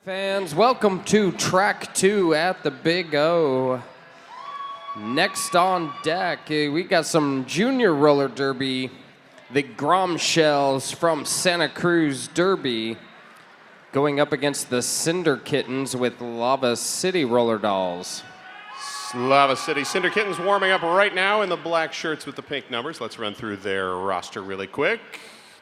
Fans, welcome to track 2 at the Big O. Next on deck, we got some junior roller derby. The Grom Shells from Santa Cruz Derby going up against the Cinder Kittens with Lava City Roller Dolls. Lava City Cinder Kittens warming up right now in the black shirts with the pink numbers. Let's run through their roster really quick.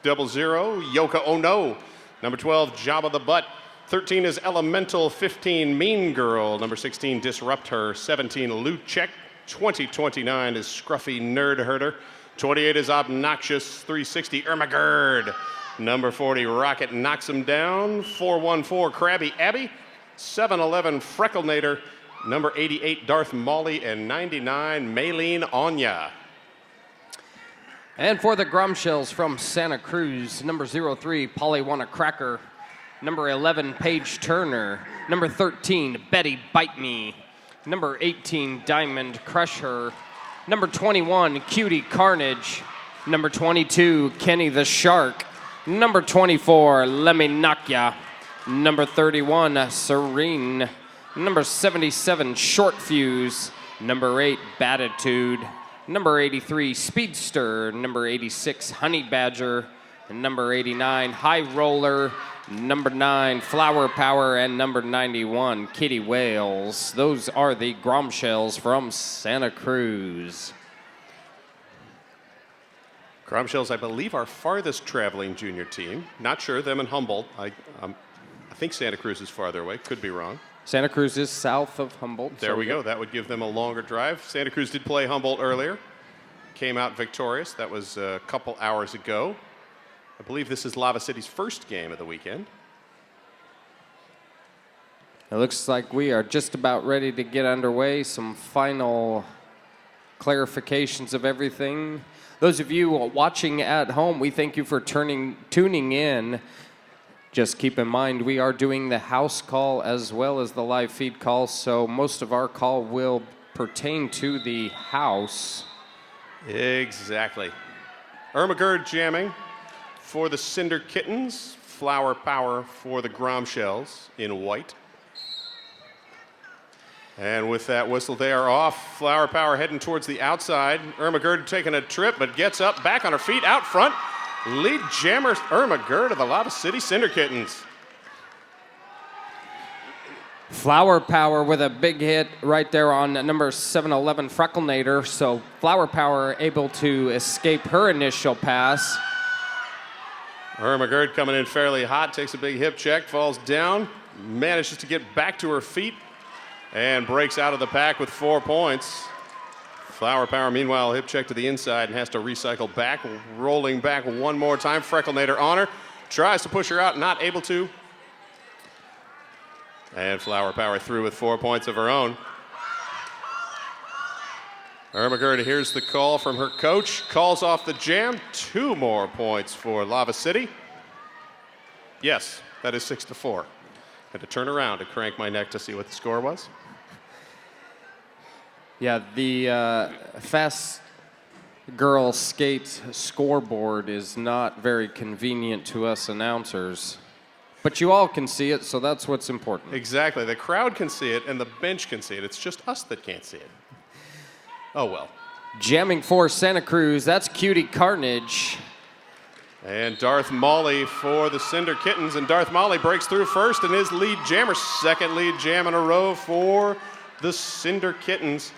00, Yoka Oh No. Number 12, Jabba the Butt. 13 is Elemental. 15, Mean Girl. Number 16, Disrupt Her. 17, Loot Check. 29 is Scruffy Nerd Herder. 28 is Obnoxious. 360, Ermagerd. Number 40, Rocket Knocks Him Down. 414, Krabby Abby. 711, Frecklenator. Number 88, Darth Molly. And 99, Maylene Anya. And for the Grom Shells from Santa Cruz, number 03, Polly Wanna Cracker. Number 11, Paige Turner. Number 13, Betty Bite Me. Number 18, Diamond Crush Her. Number 21, Cutie Carnage. Number 22, Kenny the Shark. Number 24, Lemmy Knock Ya. Number 31, Serene. Number 77, Short Fuse. Number 8, Batitude. Number 83, Speedster. Number 86, Honey Badger. And number 89, High Roller. Number 9, Flower Power, and number 91, Kitty Whales. Those are the Grom Shells from Santa Cruz. Grom Shells, I believe, our farthest traveling junior team. Not sure, them and Humboldt. I think Santa Cruz is farther away, could be wrong. Santa Cruz is south of Humboldt. There we go, that would give them a longer drive. Santa Cruz did play Humboldt earlier, came out victorious. That was a couple hours ago. I believe this is Lava City's first game of the weekend. It looks like we are just about ready to get underway. Some final clarifications of everything. Those of you watching at home, we thank you for tuning in. Just keep in mind, we are doing the house call as well as the live feed call, so most of our call will pertain to the house. Exactly. Ermagerd jamming for the Cinder Kittens. Flower Power for the Grom Shells in white. And with that whistle, they are off. Flower Power heading towards the outside. Ermagerd taking a trip, but gets up, back on her feet, out front. Lead jammer Ermagerd of the Lava City Cinder Kittens. Flower Power with a big hit right there on number 711 Frecklenator. So Flower Power able to escape her initial pass. Ermagerd coming in fairly hot, takes a big hip check, falls down, manages to get back to her feet, and breaks out of the pack with 4 points. Flower Power, meanwhile, hip check to the inside and has to recycle back, rolling back one more time. Frecklenator on her, tries to push her out, not able to. And Flower Power through with 4 points of her own. Ermagerd hears the call from her coach, calls off the jam. 2 more points for Lava City. Yes, that is 6-4. Had to turn around to crank my neck to see what the score was. Yeah, the Fast Girl Skate scoreboard is not very convenient to us announcers. But you all can see it, so that's what's important. Exactly. The crowd can see it and the bench can see it. It's just us that can't see it. Oh, well. Jamming for Santa Cruz, that's Cutie Carnage. And Darth Molly for the Cinder Kittens. And Darth Molly breaks through first and is lead jammer. Second lead jam in a row for the Cinder Kittens.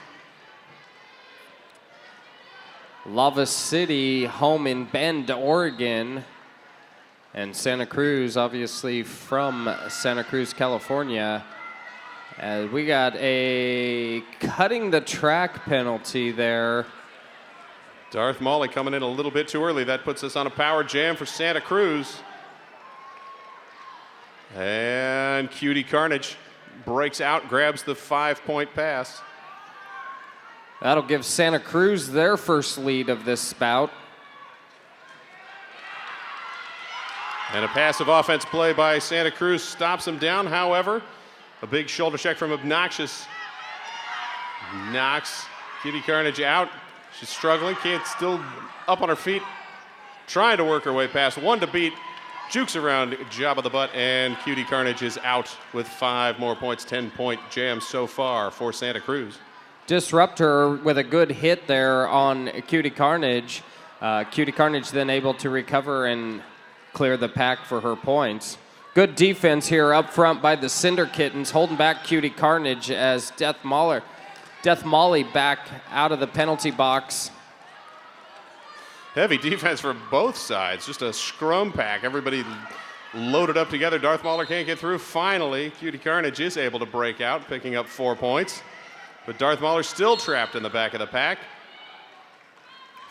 Lava City, home in Bend, Oregon. And Santa Cruz, obviously from Santa Cruz, California. We got a cutting the track penalty there. Darth Molly coming in a little bit too early. That puts us on a power jam for Santa Cruz. And Cutie Carnage breaks out, grabs the 5-point pass. That'll give Santa Cruz their first lead of this bout. And a passive offense play by Santa Cruz stops him down. However, a big shoulder check from Obnoxious knocks Cutie Carnage out. She's struggling, still up on her feet, trying to work her way past. 1 to beat jukes around Job of the Butt, and Cutie Carnage is out with 5 more points. 10-point jam so far for Santa Cruz. Disrupt her with a good hit there on Cutie Carnage. Cutie Carnage then able to recover and clear the pack for her points. Good defense here up front by the Cinder Kittens, holding back Cutie Carnage as Death Molly back out of the penalty box. Heavy defense for both sides. Just a scrum pack. Everybody loaded up together. Darth Mauler can't get through. Finally, Cutie Carnage is able to break out, picking up 4 points. But Darth Mauler still trapped in the back of the pack.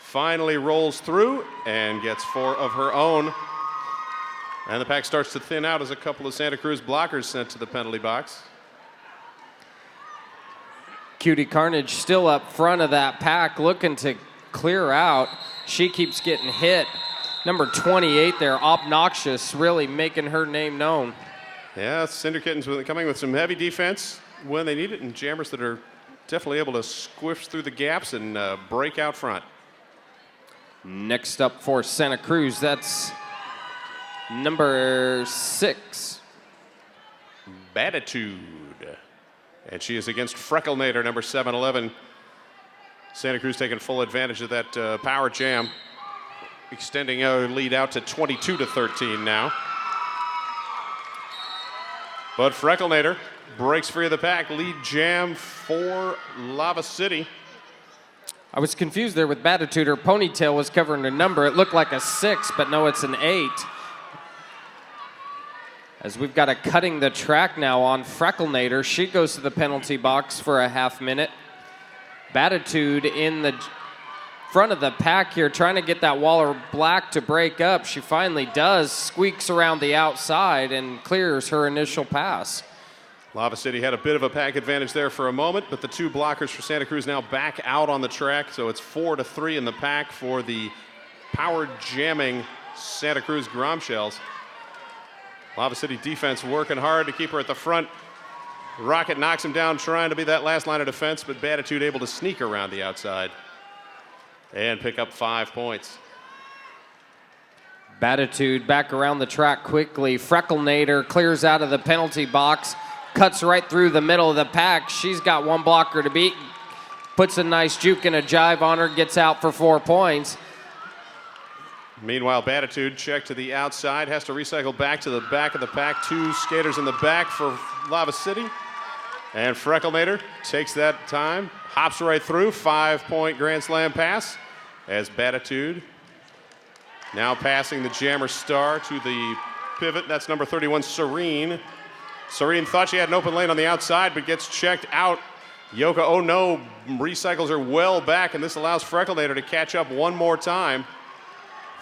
Finally rolls through and gets 4 of her own. And the pack starts to thin out as a couple of Santa Cruz blockers sent to the penalty box. Cutie Carnage still up front of that pack, looking to clear out. She keeps getting hit. Number 28 there, Obnoxious, really making her name known. Yeah, Cinder Kittens coming with some heavy defense when they need it, and jammers that are definitely able to squish through the gaps and break out front. Next up for Santa Cruz, that's number 6. Batitude. And she is against Frecklenator, number 711. Santa Cruz taking full advantage of that power jam, extending our lead out to 22-13 now. But Frecklenator breaks free of the pack. Lead jam for Lava City. I was confused there with Batitude. Her ponytail was covering her number. It looked like a 6, but no, it's an 8. As we've got a cutting the track now on Frecklenator. She goes to the penalty box for a half minute. Batitude in the front of the pack here, trying to get that Waller Black to break up. She finally does, squeaks around the outside and clears her initial pass. Lava City had a bit of a pack advantage there for a moment, but the 2 blockers for Santa Cruz now back out on the track, so it's 4-3 in the pack for the power jamming Santa Cruz Gromshells. Lava City defense working hard to keep her at the front. Rocket knocks him down, trying to be that last line of defense, but Batitude able to sneak around the outside and pick up 5 points. Batitude back around the track quickly. Frecklenator clears out of the penalty box, cuts right through the middle of the pack. She's got 1 blocker to beat, puts a nice juke and a jive on her, gets out for 4 points. Meanwhile, Batitude checked to the outside, has to recycle back to the back of the pack. 2 skaters in the back for Lava City. And Frecklenator takes that time, hops right through, 5-point Grand Slam pass as Batitude now passing the jammer star to the pivot. That's number 31, Serene. Serene thought she had an open lane on the outside, but gets checked out. Yoka, oh no, recycles her well back, and this allows Frecklenator to catch up 1 more time.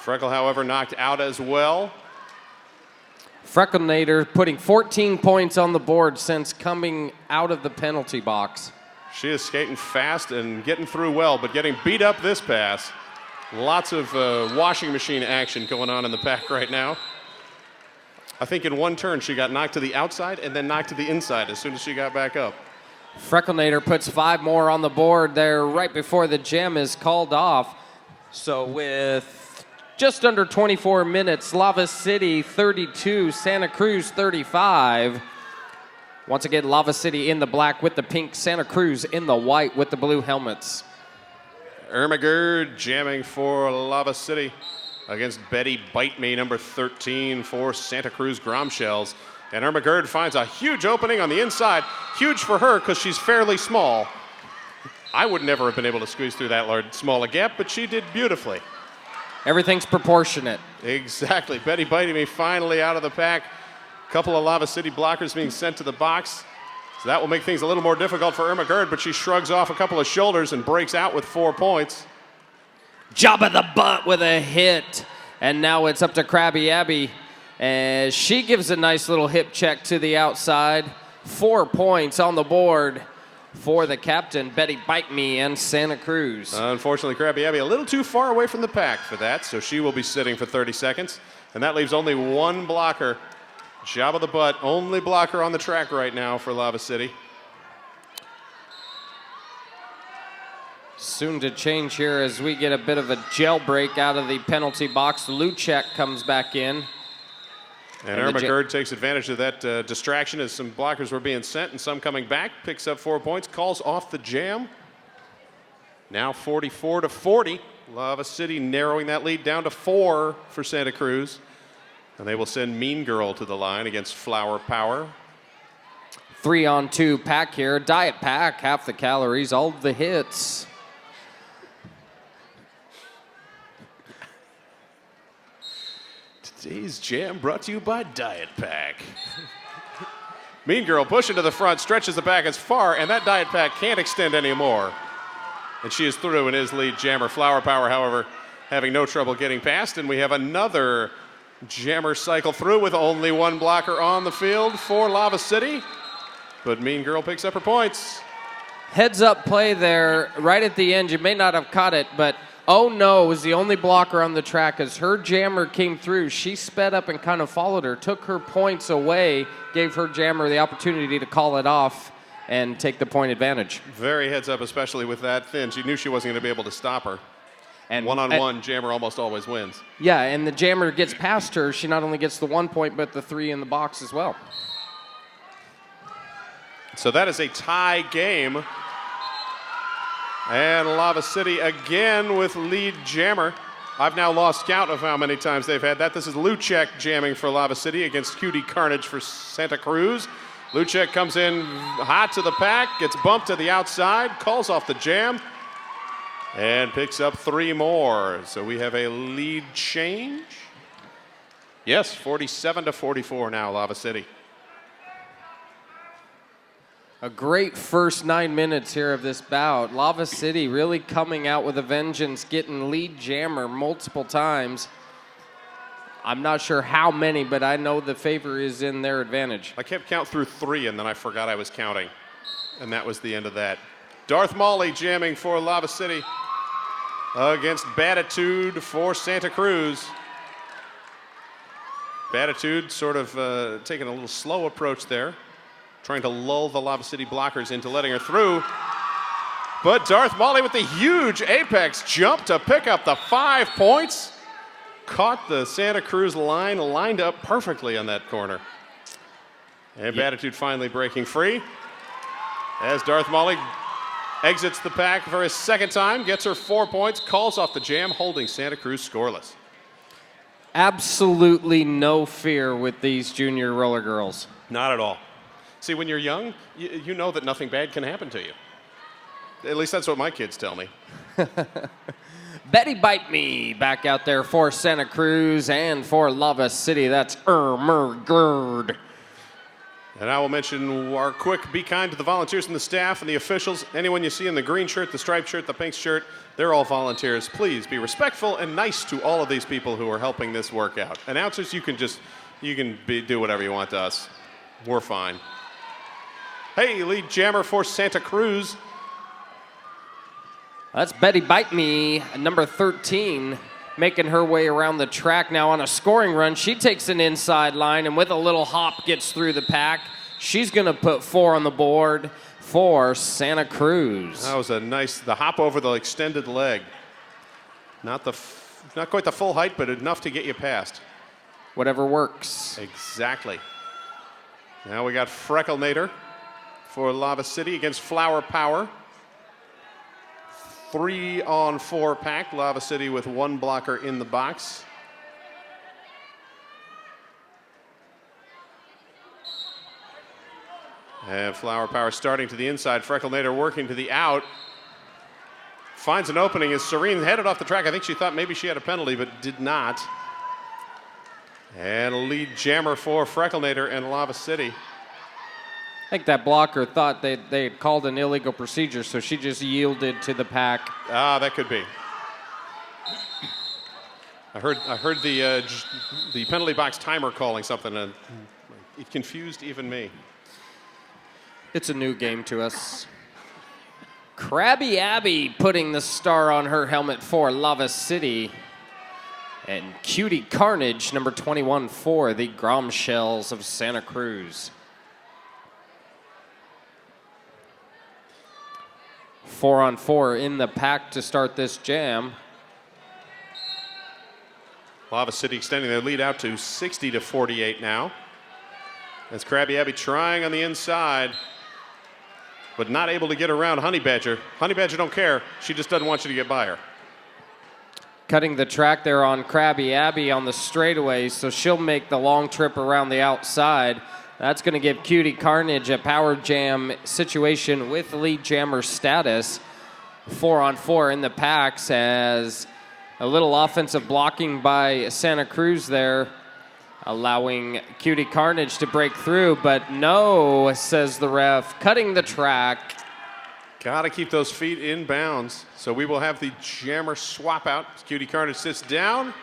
Freckle, however, knocked out as well. Frecklenator putting 14 points on the board since coming out of the penalty box. She is skating fast and getting through well, but getting beat up this pass. Lots of washing machine action going on in the pack right now. I think in 1 turn she got knocked to the outside and then knocked to the inside as soon as she got back up. Frecklenator puts 5 more on the board there right before the jam is called off. So with just under 24 minutes, Lava City 32, Santa Cruz 35. Once again, Lava City in the black with the pink, Santa Cruz in the white with the blue helmets. Ermagerd jamming for Lava City against Betty Bite Me, number 13 for Santa Cruz Gromshells. And Ermagerd finds a huge opening on the inside. Huge for her because she's fairly small. I would never have been able to squeeze through that small a gap, but she did beautifully. Everything's proportionate. Exactly. Betty Bite Me finally out of the pack. A couple of Lava City blockers being sent to the box. So that will make things a little more difficult for Ermagerd, but she shrugs off a couple of shoulders and breaks out with 4 points. Job of the Butt with a hit. And now it's up to Krabby Abby. As she gives a nice little hip check to the outside. 4 points on the board for the captain, Betty Bite Me and Santa Cruz. Unfortunately, Krabby Abby a little too far away from the pack for that, so she will be sitting for 30 seconds. And that leaves only 1 blocker. Job of the Butt, only blocker on the track right now for Lava City. Soon to change here as we get a bit of a jailbreak out of the penalty box. Luchek comes back in. And Irma Gerd takes advantage of that distraction as some blockers were being sent and some coming back. Picks up 4 points, calls off the jam. Now 44-40. Lava City narrowing that lead down to 4 for Santa Cruz. And they will send Mean Girl to the line against Flower Power. 3-on-2 pack here. Diet pack, half the calories, all the hits. Today's jam brought to you by Diet Pack. Mean Girl pushing to the front, stretches the back as far, and that Diet Pack can't extend anymore. And she is through in his lead jammer. Flower Power, however, having no trouble getting past. And we have another jammer cycle through with only one blocker on the field for Lava City. But Mean Girl picks up her points. Heads up play there right at the end. You may not have caught it, but Oh No was the only blocker on the track. As her jammer came through, she sped up and kind of followed her, took her points away, gave her jammer the opportunity to call it off and take the point advantage. Very heads up, especially with that thin. She knew she wasn't going to be able to stop her. And one-on-one, jammer almost always wins. Yeah, and the jammer gets past her. She not only gets the 1 point, but the 3 in the box as well. So that is a tie game. And Lava City again with lead jammer. I've now lost count of how many times they've had that. This is Luchek jamming for Lava City against Cutie Carnage for Santa Cruz. Luchek comes in hot to the pack, gets bumped to the outside, calls off the jam, and picks up 3 more. So we have a lead change. Yes, 47-44 now, Lava City. A great first 9 minutes here of this bout. Lava City really coming out with a vengeance, getting lead jammer multiple times. I'm not sure how many, but I know the favor is in their advantage. I kept count through 3, and then I forgot I was counting. And that was the end of that. Darth Molly jamming for Lava City against Batitude for Santa Cruz. Batitude sort of taking a little slow approach there, trying to lull the Lava City blockers into letting her through. But Darth Molly with the huge apex jump to pick up the 5 points. Caught the Santa Cruz line, lined up perfectly on that corner. And Batitude finally breaking free as Darth Molly exits the pack for his second time, gets her 4 points, calls off the jam, holding Santa Cruz scoreless. Absolutely no fear with these junior roller girls. Not at all. See, when you're young, you know that nothing bad can happen to you. At least that's what my kids tell me. Betty Bite Me back out there for Santa Cruz and for Lava City. That's Irma Gerd. And I will mention our quick be kind to the volunteers and the staff and the officials. Anyone you see in the green shirt, the striped shirt, the pink shirt, they're all volunteers. Please be respectful and nice to all of these people who are helping this work out. Announcers, you can do whatever you want to us. We're fine. Hey, lead jammer for Santa Cruz. That's Betty Bite Me, number 13, making her way around the track now on a scoring run. She takes an inside line and with a little hop gets through the pack. She's going to put 4 on the board for Santa Cruz. That was the hop over the extended leg. Not quite the full height, but enough to get you past. Whatever works. Exactly. Now we got Frecklenator for Lava City against Flower Power. 3-on-4 pack. Lava City with 1 blocker in the box. And Flower Power starting to the inside. Frecklenator working to the out. Finds an opening as Serene headed off the track. I think she thought maybe she had a penalty, but did not. And a lead jammer for Frecklenator and Lava City. I think that blocker thought they had called an illegal procedure, so she just yielded to the pack. Ah, that could be. I heard the penalty box timer calling something, and it confused even me. It's a new game to us. Krabby Abby putting the star on her helmet for Lava City. And Cutie Carnage, number 21 for the Grom Shells of Santa Cruz. 4-on-4 in the pack to start this jam. Lava City extending their lead out to 60-48 now. As Krabby Abby trying on the inside, but not able to get around Honey Badger. Honey Badger don't care. She just doesn't want you to get by her. Cutting the track there on Krabby Abby on the straightaway, so she'll make the long trip around the outside. That's going to give Cutie Carnage a power jam situation with lead jammer status. 4-on-4 in the packs as a little offensive blocking by Santa Cruz there, allowing Cutie Carnage to break through, but no, says the ref, cutting the track. Got to keep those feet in bounds. So we will have the jammer swap out. Cutie Carnage sits down.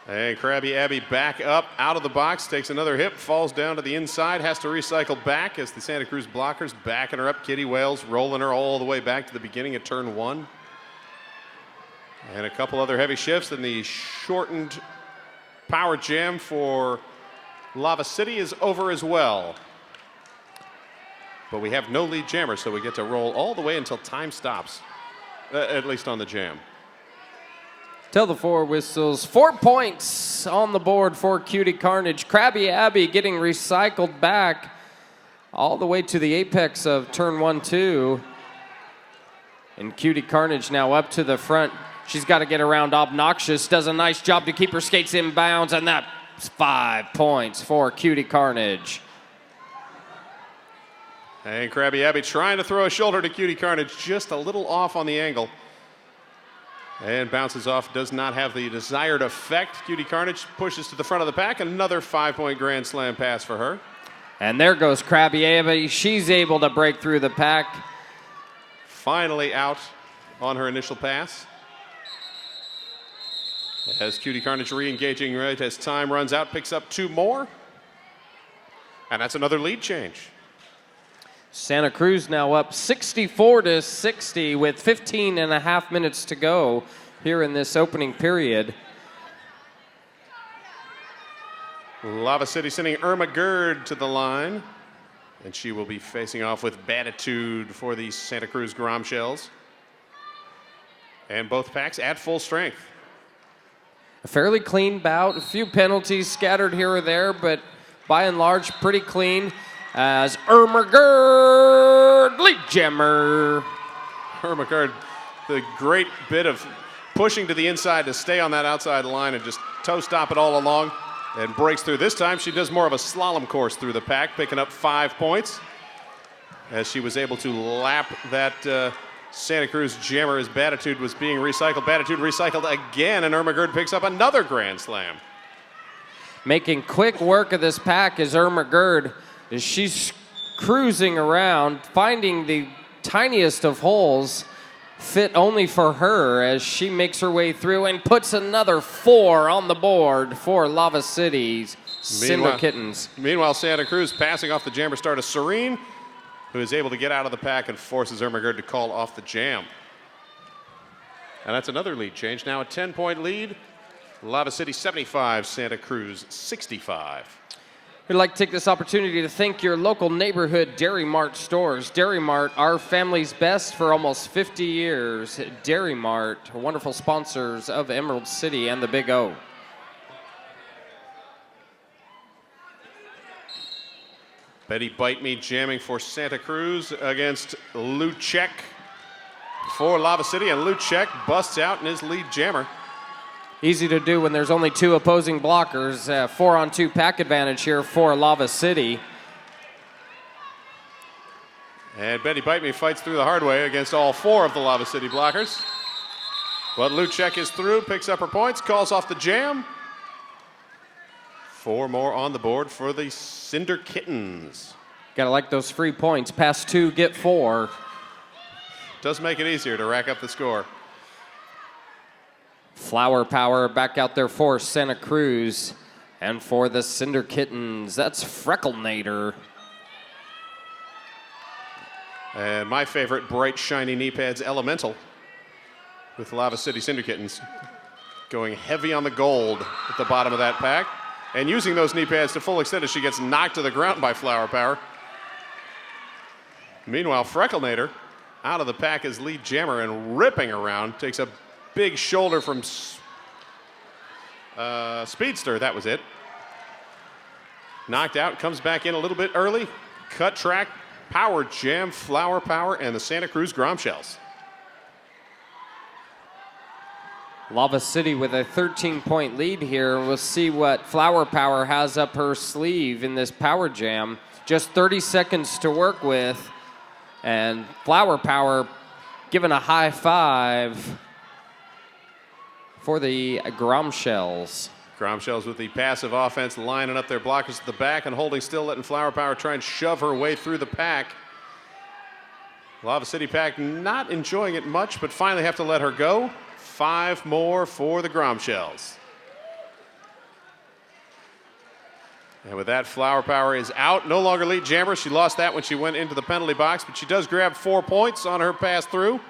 And Krabby Abby back up out of the box, takes another hip, falls down to the inside, has to recycle back as the Santa Cruz blockers backing her up. Kitty Wales rolling her all the way back to the beginning of turn 1. And a couple other heavy shifts, and the shortened power jam for Lava City is over as well. But we have no lead jammer, so we get to roll all the way until time stops, at least on the jam. Till the 4 whistles. 4 points on the board for Cutie Carnage. Krabby Abby getting recycled back all the way to the apex of turn 1-2. And Cutie Carnage now up to the front. She's got to get around Obnoxious. Does a nice job to keep her skates in bounds, and that's 5 points for Cutie Carnage. And Krabby Abby trying to throw a shoulder to Cutie Carnage, just a little off on the angle. And bounces off, does not have the desired effect. Cutie Carnage pushes to the front of the pack. Another 5-point Grand Slam pass for her. And there goes Krabby Abby. She's able to break through the pack. Finally out on her initial pass. As Cutie Carnage re-engaging right as time runs out, picks up 2 more. And that's another lead change. Santa Cruz now up 64-60 with 15 and a half minutes to go here in this opening period. Lava City sending Irma Gerd to the line. And she will be facing off with Batitude for the Santa Cruz Grom Shells. And both packs at full strength. A fairly clean bout, a few penalties scattered here or there, but by and large pretty clean. As Irma Gerd, lead jammer. Irma Gerd, the great bit of pushing to the inside to stay on that outside line and just toe stop it all along, and breaks through. This time she does more of a slalom course through the pack, picking up 5 points as she was able to lap that Santa Cruz jammer as Batitude was being recycled. Batitude recycled again, and Irma Gerd picks up another Grand Slam. Making quick work of this pack is Irma Gerd. As she's cruising around, finding the tiniest of holes fit only for her as she makes her way through and puts another 4 on the board for Lava City's Cinder Kittens. Meanwhile, Santa Cruz passing off the jammer star to Serene, who is able to get out of the pack and forces Irma Gerd to call off the jam. And that's another lead change. Now a 10-point lead. Lava City 75, Santa Cruz 65. We'd like to take this opportunity to thank your local neighborhood Dairy Mart stores. Dairy Mart, our family's best for almost 50 years. Dairy Mart, wonderful sponsors of Emerald City and the Big O. Betty Bite Me jamming for Santa Cruz against Luchek for Lava City, and Luchek busts out in his lead jammer. Easy to do when there's only 2 opposing blockers. 4-on-2 pack advantage here for Lava City. And Betty Bite Me fights through the hard way against all 4 of the Lava City blockers. But Luchek is through, picks up her points, calls off the jam. 4 more on the board for the Cinder Kittens. Gotta like those free points. Pass 2, get 4. Does make it easier to rack up the score. Flower Power back out there for Santa Cruz. And for the Cinder Kittens, that's Frecklenator. And my favorite, bright, shiny knee pads, Elemental, with Lava City Cinder Kittens going heavy on the gold at the bottom of that pack. And using those knee pads to full extent as she gets knocked to the ground by Flower Power. Meanwhile, Frecklenator out of the pack as lead jammer and ripping around, takes a big shoulder from Speedster, that was it. Knocked out, comes back in a little bit early. Cut track, power jam, Flower Power, and the Santa Cruz Gromshells. Lava City with a 13-point lead here. We'll see what Flower Power has up her sleeve in this power jam. Just 30 seconds to work with. And Flower Power giving a high five for the Gromshells. Gromshells with the passive offense, lining up their blockers at the back and holding still, letting Flower Power try and shove her way through the pack. Lava City pack not enjoying it much, but finally have to let her go. 5 more for the Gromshells. And with that, Flower Power is out. No longer lead jammer. She lost that when she went into the penalty box, but she does grab 4 points on her pass through.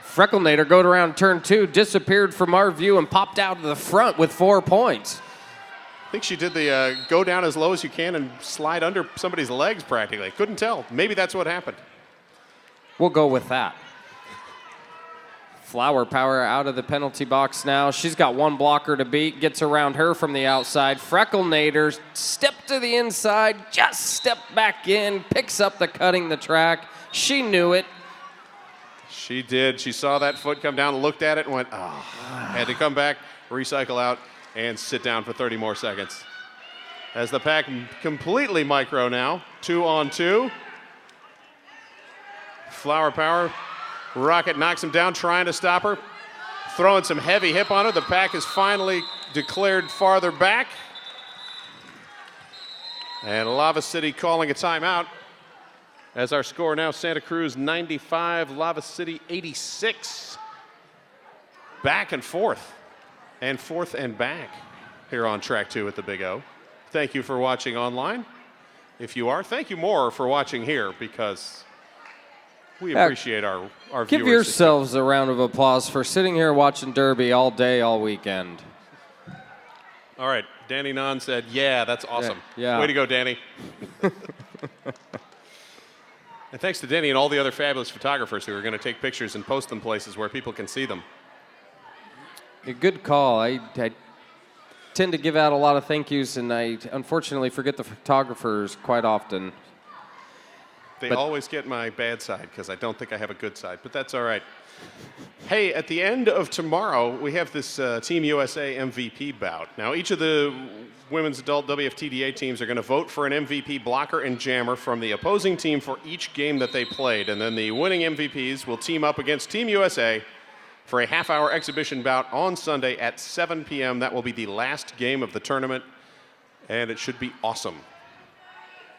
Frecklenator going around turn 2, disappeared from our view and popped out of the front with 4 points. I think she did the go down as low as you can and slide under somebody's legs practically. Couldn't tell. Maybe that's what happened. We'll go with that. Flower Power out of the penalty box now. She's got 1 blocker to beat, gets around her from the outside. Frecklenator step to the inside, just step back in, picks up the cutting the track. She knew it. She did. She saw that foot come down, looked at it, and went, oh. Had to come back, recycle out, and sit down for 30 more seconds. As the pack completely micro now, 2 on 2. Flower Power, Rocket knocks him down, trying to stop her. Throwing some heavy hip on her. The pack is finally declared farther back. And Lava City calling a timeout. As our score now, Santa Cruz 95, Lava City 86. Back and forth and back here on track 2 at the Big O. Thank you for watching online. If you are, thank you more for watching here, because we appreciate our viewers. Give yourselves a round of applause for sitting here watching Derby all day, all weekend. All right, Danny Nahn said, yeah, that's awesome. Yeah. Way to go, Danny. And thanks to Danny and all the other fabulous photographers who are going to take pictures and post them places where people can see them. A good call. I tend to give out a lot of thank yous, and I unfortunately forget the photographers quite often. They always get my bad side because I don't think I have a good side, but that's all right. Hey, at the end of tomorrow, we have this Team USA MVP bout. Now, each of the women's adult WFTDA teams are going to vote for an MVP blocker and jammer from the opposing team for each game that they played, and then the winning MVPs will team up against Team USA for a half-hour exhibition bout on Sunday at 7 p.m. That will be the last game of the tournament, and it should be awesome.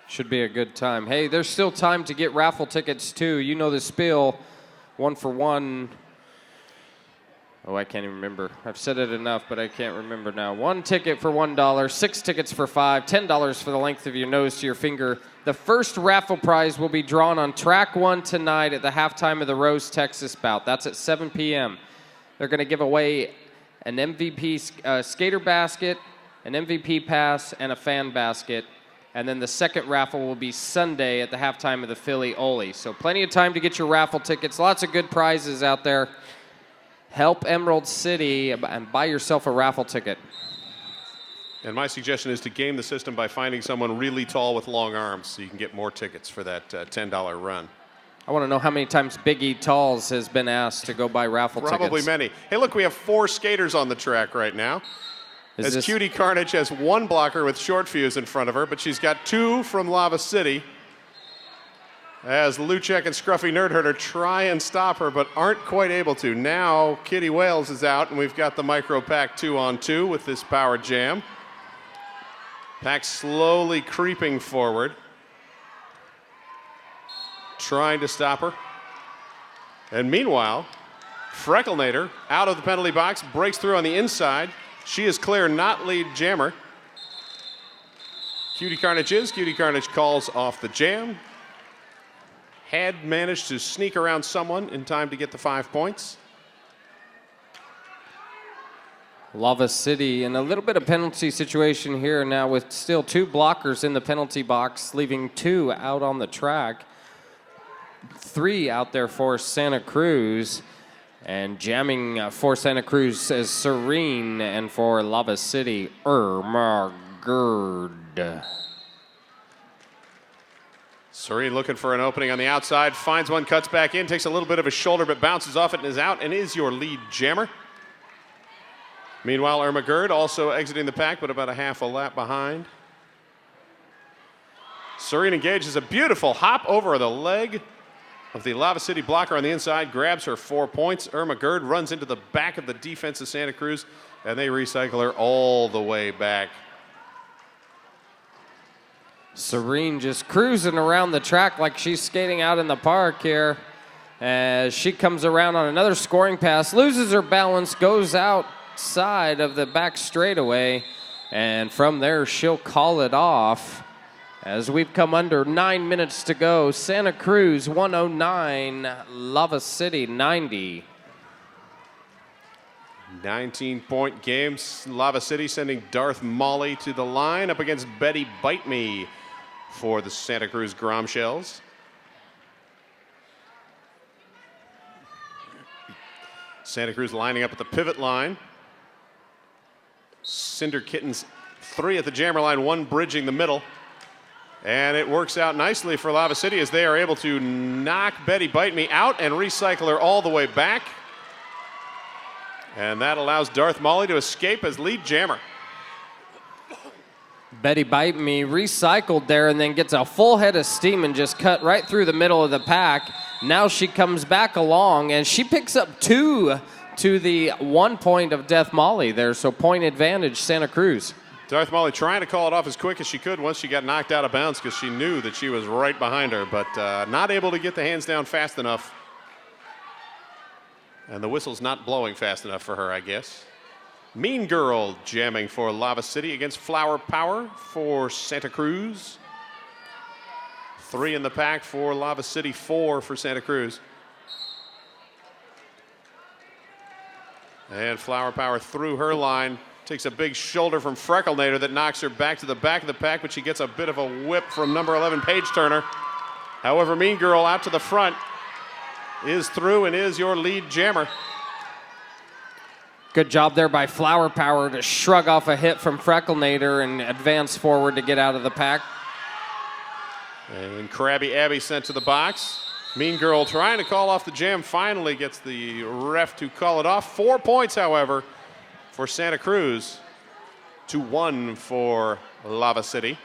Should be a good time. Hey, there's still time to get raffle tickets, too. You know the spiel, 1 for 1. Oh, I can't even remember. I've said it enough, but I can't remember now. 1 ticket for $1, 6 tickets for $5, $10 for the length of your nose to your finger. The first raffle prize will be drawn on track 1 tonight at the halftime of the Rose, Texas bout. That's at 7 p.m. They're going to give away an MVP skater basket, an MVP pass, and a fan basket. And then the second raffle will be Sunday at the halftime of the Philly Ole. So plenty of time to get your raffle tickets. Lots of good prizes out there. Help Emerald City and buy yourself a raffle ticket. And my suggestion is to game the system by finding someone really tall with long arms so you can get more tickets for that $10 run. I want to know how many times Biggie Talls has been asked to go buy raffle tickets. Probably many. Hey, look, we have 4 skaters on the track right now. As Cutie Carnage has 1 blocker with short fuse in front of her, but she's got 2 from Lava City. As Luchek and Scruffy Nerdherder try and stop her, but aren't quite able to. Now Kitty Wales is out, and we've got the Micro Pack 2 on 2 with this power jam. Pack slowly creeping forward, trying to stop her. And meanwhile, Frecklenator out of the penalty box, breaks through on the inside. She is clear, not lead jammer. Cutie Carnage calls off the jam. Had managed to sneak around someone in time to get the 5 points. Lava City in a little bit of penalty situation here now with still 2 blockers in the penalty box, leaving 2 out on the track. 3 out there for Santa Cruz. And jamming for Santa Cruz is Serene, and for Lava City, Irma Gerd. Serene looking for an opening on the outside, finds one, cuts back in, takes a little bit of a shoulder, but bounces off it and is out, and is your lead jammer. Meanwhile, Irma Gerd also exiting the pack, but about a half a lap behind. Serene engages a beautiful hop over the leg of the Lava City blocker on the inside, grabs her 4 points. Irma Gerd runs into the back of the defense of Santa Cruz, and they recycle her all the way back. Serene just cruising around the track like she's skating out in the park here. As she comes around on another scoring pass, loses her balance, goes outside of the back straightaway, and from there she'll call it off. As we've come under 9 minutes to go, Santa Cruz 109, Lava City 90. 19-point games. Lava City sending Darth Molly to the line up against Betty Bite Me for the Santa Cruz Gromshells. Santa Cruz lining up at the pivot line. Cinder Kittens 3 at the jammer line, 1 bridging the middle. And it works out nicely for Lava City as they are able to knock Betty Bite Me out and recycle her all the way back. And that allows Darth Molly to escape as lead jammer. Betty Bite Me recycled there and then gets a full head of steam and just cut right through the middle of the pack. Now she comes back along and she picks up 2 to the 1 point of Death Molly there. So point advantage, Santa Cruz. Darth Molly trying to call it off as quick as she could once she got knocked out of bounds because she knew that she was right behind her, but not able to get the hands down fast enough. And the whistle's not blowing fast enough for her, I guess. Mean Girl jamming for Lava City against Flower Power for Santa Cruz. 3 in the pack for Lava City, 4 for Santa Cruz. And Flower Power through her line. Takes a big shoulder from Frecklenator that knocks her back to the back of the pack, but she gets a bit of a whip from number 11, Paige Turner. However, Mean Girl out to the front is through and is your lead jammer. Good job there by Flower Power to shrug off a hit from Frecklenator and advance forward to get out of the pack. And Krabby Abby sent to the box. Mean Girl trying to call off the jam, finally gets the ref to call it off. 4 points, however, for Santa Cruz to 1 for Lava City.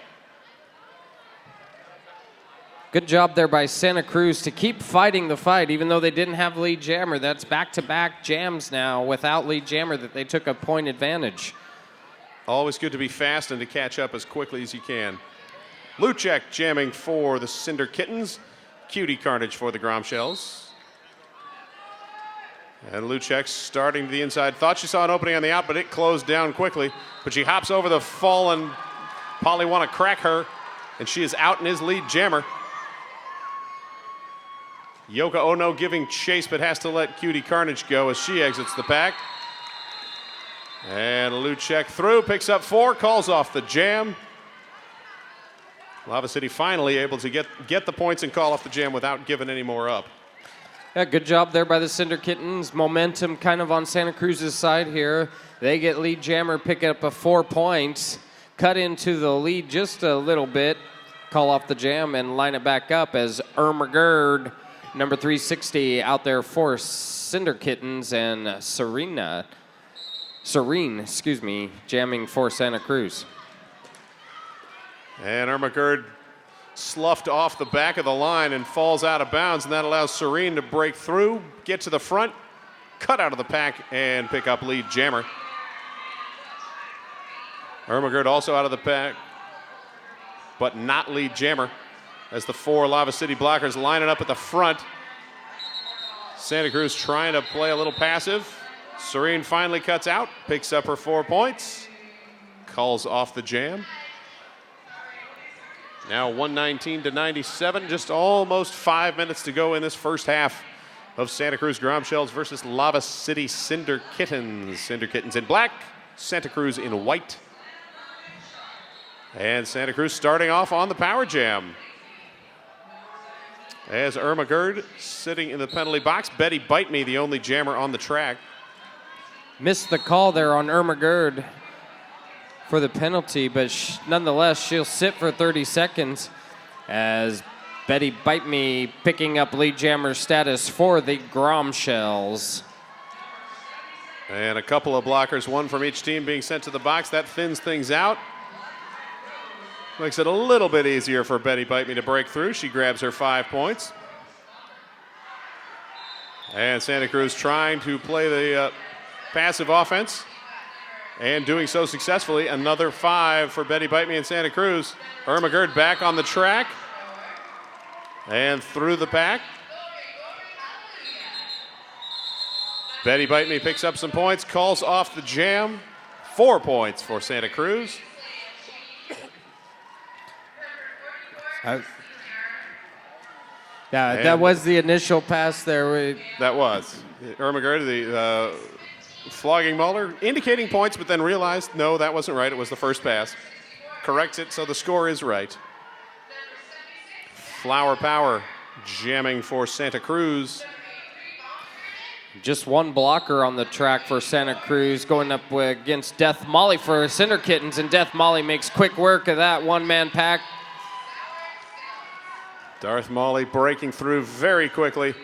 Good job there by Santa Cruz to keep fighting the fight, even though they didn't have lead jammer. That's back-to-back jams now without lead jammer that they took a point advantage. Always good to be fast and to catch up as quickly as you can. Luchek jamming for the Cinder Kittens. Cutie Carnage for the Gromshells. And Luchek starting to the inside. Thought she saw an opening on the out, but it closed down quickly. But she hops over the fallen Polly Want to Crack Her, and she is out and is lead jammer. Yoko Ono giving chase, but has to let Cutie Carnage go as she exits the pack. And Luchek through, picks up 4, calls off the jam. Lava City finally able to get the points and call off the jam without giving any more up. Yeah, good job there by the Cinder Kittens. Momentum kind of on Santa Cruz's side here. They get lead jammer, pick up a 4 points, cut into the lead just a little bit, call off the jam, and line it back up as Irma Gerd, number 360, out there for Cinder Kittens, and Serene, jamming for Santa Cruz. And Irma Gerd sloughed off the back of the line and falls out of bounds, and that allows Serene to break through, get to the front, cut out of the pack, and pick up lead jammer. Irma Gerd also out of the pack, but not lead jammer, as the 4 Lava City blockers line it up at the front. Santa Cruz trying to play a little passive. Serene finally cuts out, picks up her 4 points, calls off the jam. Now 119-97, just almost 5 minutes to go in this first half of Santa Cruz Gromshells versus Lava City Cinder Kittens. Cinder Kittens in black, Santa Cruz in white. And Santa Cruz starting off on the power jam. As Irma Gerd sitting in the penalty box. Betty Bite Me, the only jammer on the track. Missed the call there on Irma Gerd for the penalty, but nonetheless, she'll sit for 30 seconds as Betty Bite Me picking up lead jammer status for the Gromshells. And a couple of blockers, one from each team being sent to the box. That thins things out. Makes it a little bit easier for Betty Bite Me to break through. She grabs her 5 points. And Santa Cruz trying to play the passive offense and doing so successfully. Another 5 for Betty Bite Me and Santa Cruz. Irma Gerd back on the track and through the pack. Betty Bite Me picks up some points, calls off the jam. 4 points for Santa Cruz. That was the initial pass there. That was. Irma Gerd, the flogging Muller, indicating points, but then realized, no, that wasn't right. It was the first pass. Corrects it, so the score is right. Flower Power jamming for Santa Cruz. Just one blocker on the track for Santa Cruz going up against Death Molly for Cinder Kittens, and Death Molly makes quick work of that one-man pack. Darth Molly breaking through very quickly.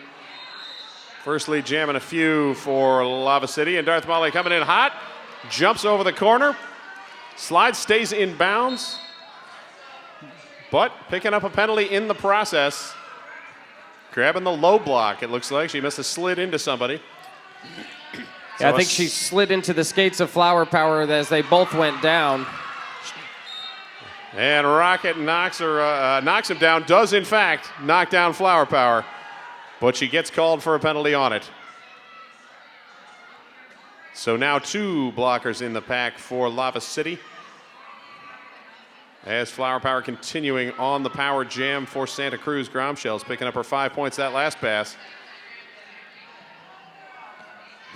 First lead jamming a few for Lava City, and Darth Molly coming in hot. Jumps over the corner. Slides, stays in bounds. But picking up a penalty in the process. Grabbing the low block, it looks like. She must have slid into somebody. Yeah, I think she slid into the skates of Flower Power as they both went down. And Rocket knocks him down. Does, in fact, knock down Flower Power. But she gets called for a penalty on it. So now 2 blockers in the pack for Lava City. As Flower Power continuing on the power jam for Santa Cruz. Gromshells picking up her 5 points that last pass.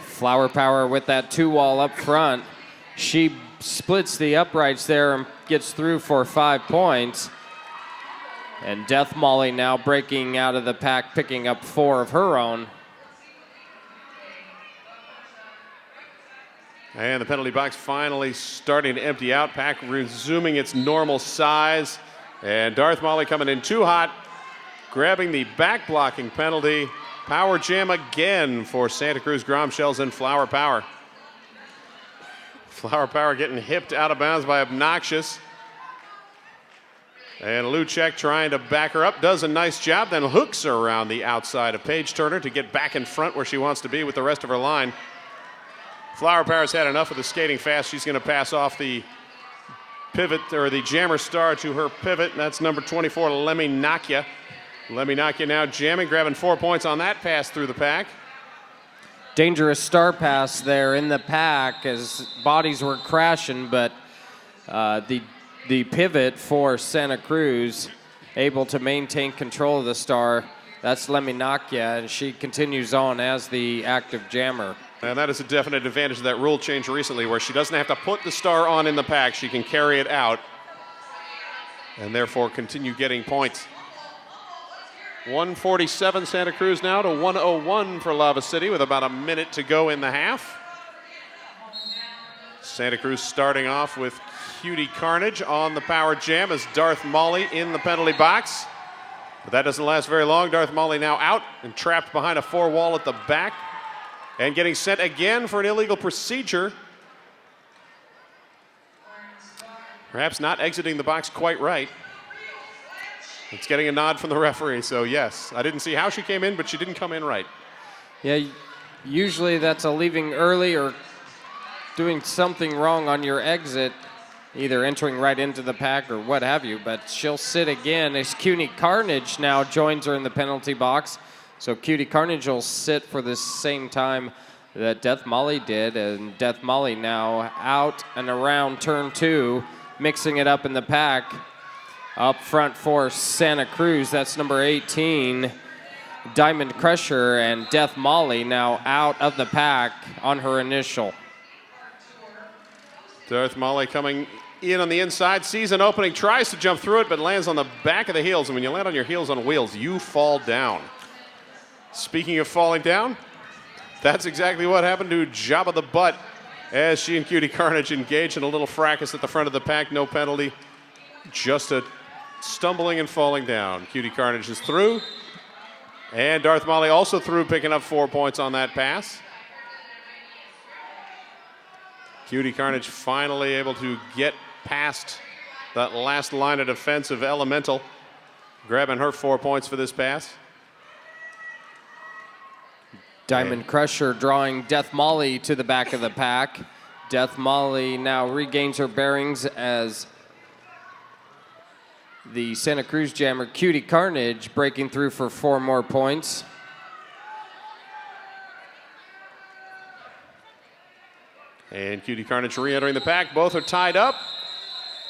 Flower Power with that 2-wall up front. She splits the uprights there and gets through for 5 points. And Death Molly now breaking out of the pack, picking up 4 of her own. And the penalty box finally starting to empty out. Pack resuming its normal size. And Darth Molly coming in too hot, grabbing the back blocking penalty. Power jam again for Santa Cruz Gromshells and Flower Power. Flower Power getting hipped out of bounds by Obnoxious. And Luchek trying to back her up, does a nice job, then hooks her around the outside of Paige Turner to get back in front where she wants to be with the rest of her line. Flower Power's had enough of the skating fast. She's going to pass off the pivot, or the jammer star to her pivot. That's number 24, Lemmy Nakia. Lemmy Nakia now jamming, grabbing 4 points on that pass through the pack. Dangerous star pass there in the pack as bodies were crashing, but the pivot for Santa Cruz able to maintain control of the star. That's Lemmy Nakia, and she continues on as the active jammer. And that is a definite advantage of that rule change recently, where she doesn't have to put the star on in the pack. She can carry it out and therefore continue getting points. 147 Santa Cruz now to 101 for Lava City with about a minute to go in the half. Santa Cruz starting off with Cutie Carnage on the power jam as Darth Molly in the penalty box. But that doesn't last very long. Darth Molly now out and trapped behind a 4-wall at the back. And getting sent again for an illegal procedure. Perhaps not exiting the box quite right. It's getting a nod from the referee, so yes. I didn't see how she came in, but she didn't come in right. Yeah, usually that's a leaving early or doing something wrong on your exit, either entering right into the pack or what have you, but she'll sit again as Cutie Carnage now joins her in the penalty box. So Cutie Carnage will sit for the same time that Death Molly did, and Death Molly now out and around turn 2, mixing it up in the pack. Up front for Santa Cruz, that's number 18, Diamond Crusher, and Death Molly now out of the pack on her initial. Darth Molly coming in on the inside, sees an opening, tries to jump through it, but lands on the back of the heels. And when you land on your heels on wheels, you fall down. Speaking of falling down, that's exactly what happened to Jabba the Butt as she and Cutie Carnage engaged in a little fracas at the front of the pack. No penalty, just a stumbling and falling down. Cutie Carnage is through. And Darth Molly also through, picking up 4 points on that pass. Cutie Carnage finally able to get past that last line of defense of Elemental, grabbing her 4 points for this pass. Diamond Crusher drawing Death Molly to the back of the pack. Death Molly now regains her bearings as the Santa Cruz jammer Cutie Carnage breaking through for 4 more points. And Cutie Carnage re-entering the pack. Both are tied up.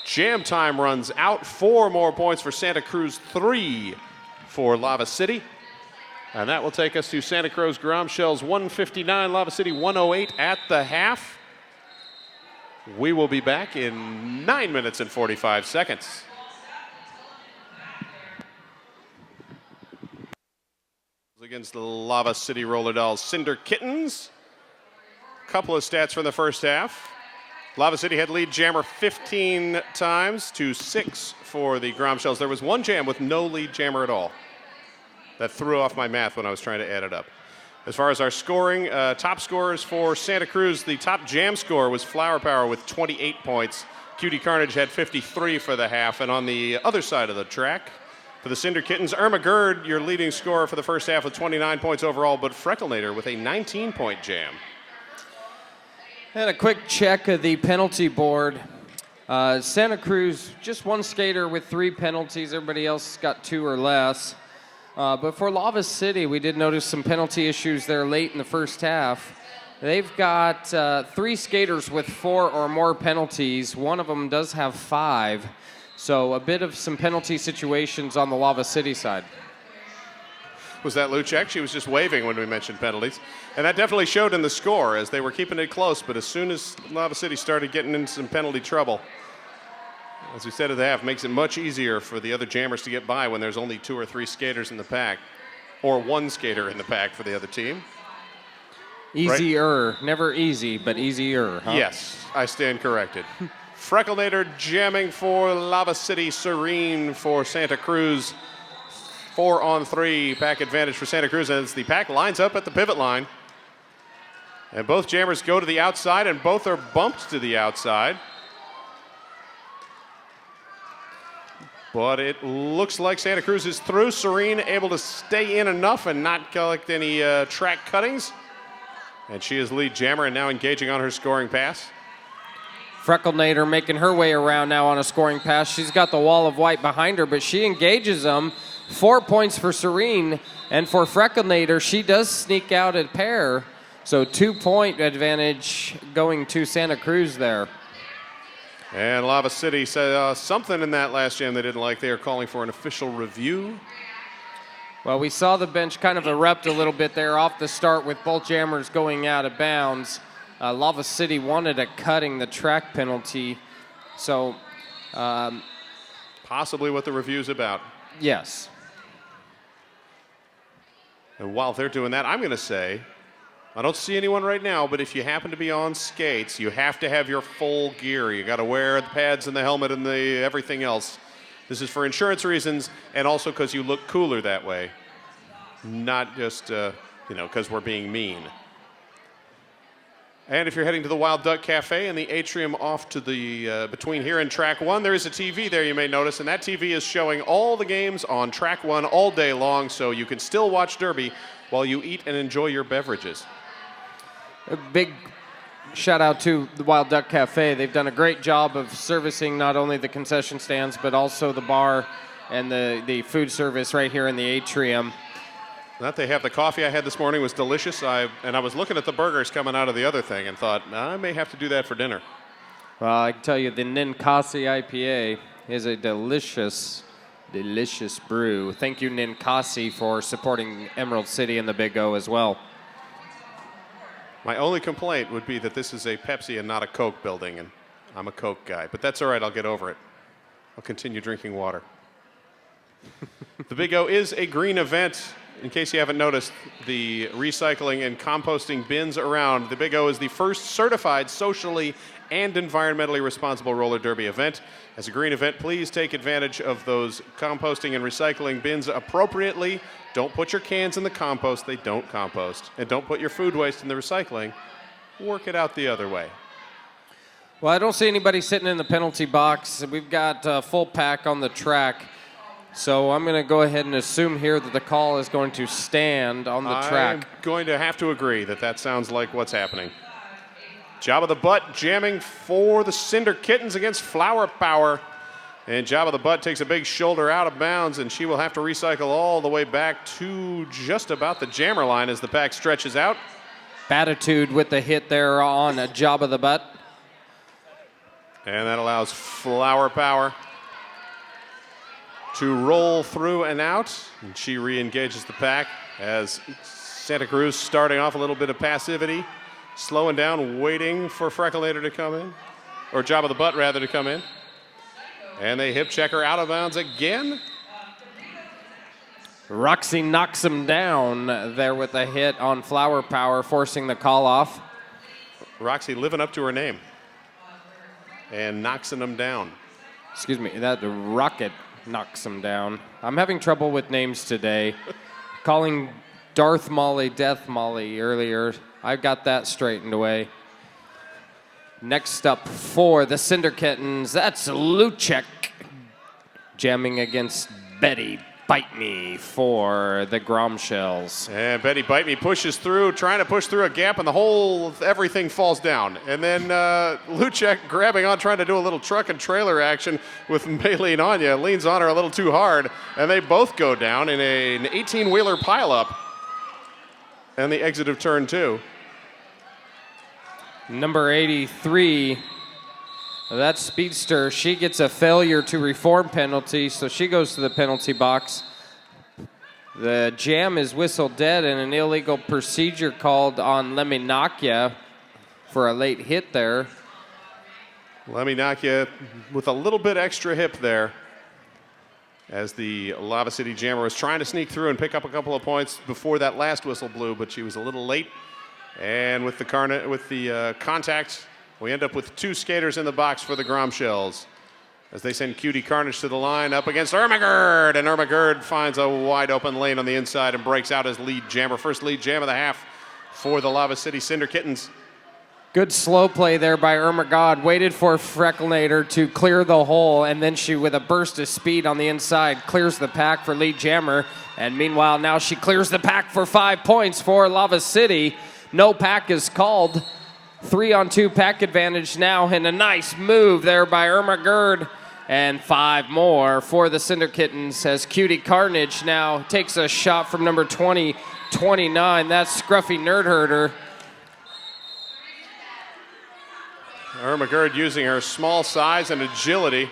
Jam time runs out. 4 more points for Santa Cruz, 3 for Lava City. And that will take us to Santa Cruz Grom Shells 159, Lava City 108 at the half. We will be back in 9 minutes and 45 seconds. Against the Lava City Roller Dolls Cinder Kittens. Couple of stats from the first half. Lava City had lead jammer 15 times to 6 for the Grom Shells. There was 1 jam with no lead jammer at all. That threw off my math when I was trying to add it up. As far as our scoring, top scorers for Santa Cruz, the top jam score was Flower Power with 28 points. Cutie Carnage had 53 for the half. And on the other side of the track, for the Cinder Kittens, Irma Gerd, your leading scorer for the first half with 29 points overall, but Frecklenator with a 19-point jam. And a quick check of the penalty board. Santa Cruz, just 1 skater with 3 penalties. Everybody else got 2 or less. But for Lava City, we did notice some penalty issues there late in the first half. They've got 3 skaters with 4 or more penalties. One of them does have 5. So a bit of some penalty situations on the Lava City side. Was that Luchek? She was just waving when we mentioned penalties. And that definitely showed in the score as they were keeping it close. But as soon as Lava City started getting into some penalty trouble, as we said at the half, makes it much easier for the other jammers to get by when there's only 2 or 3 skaters in the pack, or 1 skater in the pack for the other team. Easier, right? Never easy, but easier, huh? Yes, I stand corrected. Frecklenator jamming for Lava City, Serene for Santa Cruz. 4-on-3 pack advantage for Santa Cruz as the pack lines up at the pivot line. And both jammers go to the outside, and both are bumped to the outside. But it looks like Santa Cruz is through. Serene able to stay in enough and not collect any track cuttings. And she is lead jammer and now engaging on her scoring pass. Frecklenator making her way around now on a scoring pass. She's got the wall of white behind her, but she engages them. 4 points for Serene, and for Frecklenator, she does sneak out a pair. So 2-point advantage going to Santa Cruz there. And Lava City said something in that last jam they didn't like. They are calling for an official review. Well, we saw the bench kind of erupt a little bit there off the start with both jammers going out of bounds. Lava City wanted a cutting the track penalty. So possibly what the review's about. Yes. And while they're doing that, I'm going to say, I don't see anyone right now, but if you happen to be on skates, you have to have your full gear. You got to wear the pads and the helmet and the everything else. This is for insurance reasons and also because you look cooler that way, not just because we're being mean. And if you're heading to the Wild Duck Cafe in the atrium off to the between here and track 1, there is a TV there you may notice, and that TV is showing all the games on track 1 all day long, so you can still watch Derby while you eat and enjoy your beverages. A big shout out to the Wild Duck Cafe. They've done a great job of servicing not only the concession stands, but also the bar and the food service right here in the atrium. That they have the coffee I had this morning was delicious. I was looking at the burgers coming out of the other thing and thought, I may have to do that for dinner. Well, I can tell you the Ninkasi IPA is a delicious, delicious brew. Thank you, Ninkasi, for supporting Emerald City and the Big O as well. My only complaint would be that this is a Pepsi and not a Coke building, and I'm a Coke guy, but that's all right. I'll get over it. I'll continue drinking water. The Big O is a green event. In case you haven't noticed, the recycling and composting bins around. The Big O is the first certified socially and environmentally responsible roller derby event. As a green event, please take advantage of those composting and recycling bins appropriately. Don't put your cans in the compost. They don't compost. And don't put your food waste in the recycling. Work it out the other way. Well, I don't see anybody sitting in the penalty box. We've got a full pack on the track. So I'm going to go ahead and assume here that the call is going to stand on the track. I'm going to have to agree that that sounds like what's happening. Job of the Butt jamming for the Cinder Kittens against Flower Power. And Job of the Butt takes a big shoulder out of bounds, and she will have to recycle all the way back to just about the jammer line as the pack stretches out. Attitude with the hit there on a Job of the Butt. And that allows Flower Power to roll through and out. And she re-engages the pack as Santa Cruz starting off a little bit of passivity, slowing down, waiting for Frecklenator to come in, or Job of the Butt rather to come in. And they hip check her out of bounds again. Roxy knocks him down there with a hit on Flower Power, forcing the call off. Roxy living up to her name and knocks them down. Excuse me, that Rocket knocks him down. I'm having trouble with names today. Calling Darth Molly Death Molly earlier. I got that straightened away. Next up for the Cinder Kittens, that's Luchek jamming against Betty Bite Me for the Grom Shells. And Betty Bite Me pushes through, trying to push through a gap, and the whole everything falls down. And then Luchek grabbing on, trying to do a little truck and trailer action with Maylene Anya, leans on her a little too hard, and they both go down in an 18-wheeler pileup. And the exit of turn 2. Number 83, that Speedster, she gets a failure to reform penalty, so she goes to the penalty box. The jam is whistled dead and an illegal procedure called on Leminakia for a late hit there. Leminakia with a little bit extra hip there as the Lava City Jammer was trying to sneak through and pick up a couple of points before that last whistle blew, but she was a little late. And with the contact, we end up with 2 skaters in the box for the Grom Shells as they send Cutie Carnage to the line up against Ermagerd. And Ermagerd finds a wide open lane on the inside and breaks out as lead jammer. First lead jam of the half for the Lava City Cinder Kittens. Good slow play there by Ermagerd. Waited for Frecklenator to clear the hole, and then she, with a burst of speed on the inside, clears the pack for lead jammer. And meanwhile, now she clears the pack for 5 points for Lava City. No pack is called. 3-on-2 pack advantage now, and a nice move there by Ermagerd. And 5 more for the Cinder Kittens as Cutie Carnage now takes a shot from number 20, 29. That's Scruffy Nerd Herder. Ermagerd using her small size and agility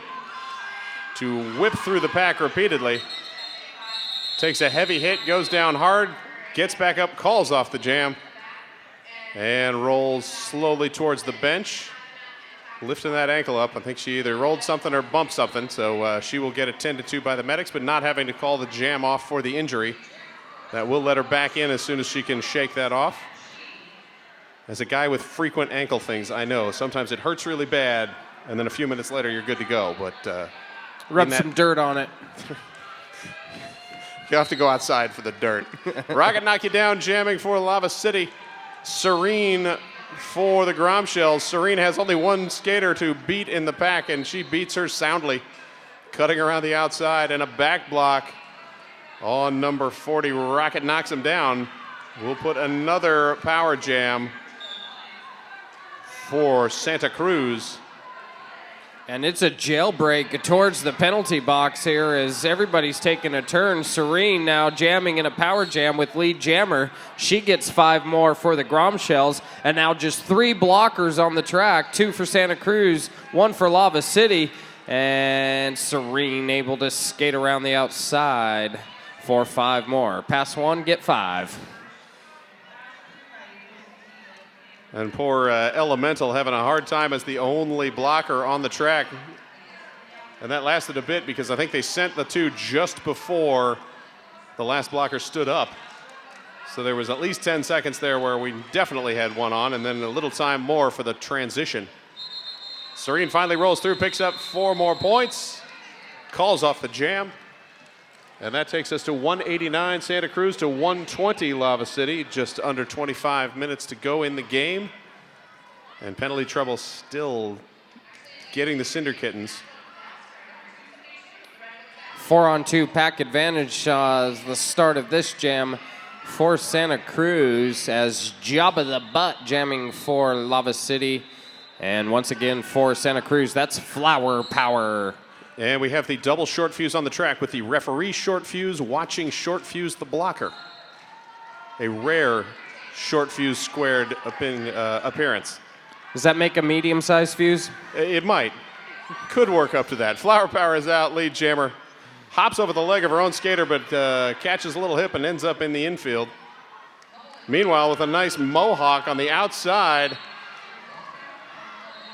to whip through the pack repeatedly. Takes a heavy hit, goes down hard, gets back up, calls off the jam, and rolls slowly towards the bench, lifting that ankle up. I think she either rolled something or bumped something, so she will get attended to by the medics, but not having to call the jam off for the injury. That will let her back in as soon as she can shake that off. As a guy with frequent ankle things, I know sometimes it hurts really bad, and then a few minutes later you're good to go, but rub some dirt on it. You have to go outside for the dirt. Rocket knock you down, jamming for Lava City. Serene for the Grom Shells. Serene has only 1 skater to beat in the pack, and she beats her soundly, cutting around the outside, and a back block on number 40. Rocket knocks him down. We'll put another power jam for Santa Cruz. And it's a jailbreak towards the penalty box here as everybody's taking a turn. Serene now jamming in a power jam with lead jammer. She gets 5 more for the Grom Shells. And now just 3 blockers on the track. 2 for Santa Cruz, 1 for Lava City. And Serene able to skate around the outside for 5 more. Pass 1, get 5. And poor Elemental having a hard time as the only blocker on the track. And that lasted a bit because I think they sent the two just before the last blocker stood up. So there was at least 10 seconds there where we definitely had one on, and then a little time more for the transition. Serene finally rolls through, picks up 4 more points, calls off the jam. And that takes us to 189 Santa Cruz to 120 Lava City. Just under 25 minutes to go in the game. And penalty trouble still getting the Cinder Kittens. 4-on-2 pack advantage is the start of this jam for Santa Cruz as Jabba the Butt jamming for Lava City. And once again for Santa Cruz, that's Flower Power. And we have the double short fuse on the track with the referee short fuse watching short fuse the blocker. A rare short fuse squared appearance. Does that make a medium-sized fuse? It might. Could work up to that. Flower Power is out, lead jammer. Hops over the leg of her own skater, but catches a little hip and ends up in the infield. Meanwhile, with a nice mohawk on the outside,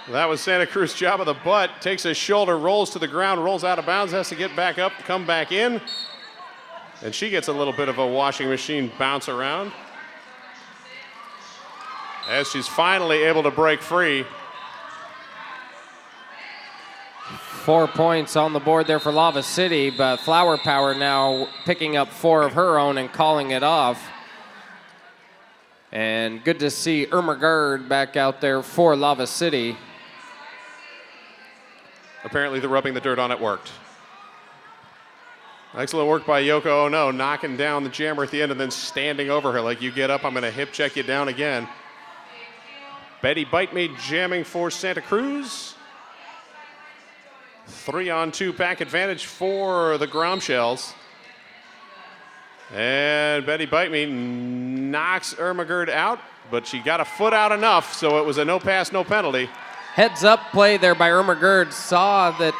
that was Santa Cruz Jabba the Butt. Takes his shoulder, rolls to the ground, rolls out of bounds, has to get back up, come back in. And she gets a little bit of a washing machine bounce around as she's finally able to break free. 4 points on the board there for Lava City, but Flower Power now picking up 4 of her own and calling it off. And good to see Irma Gerd back out there for Lava City. Apparently the rubbing the dirt on it worked. Excellent work by Yoko Ono, knocking down the jammer at the end and then standing over her like, you get up, I'm going to hip check you down again. Betty Bite Me jamming for Santa Cruz. 3-on-2 pack advantage for the Grom Shells. And Betty Bite Me knocks Irma Gerd out, but she got a foot out enough, so it was a no pass, no penalty. Heads up play there by Irma Gerd. Saw that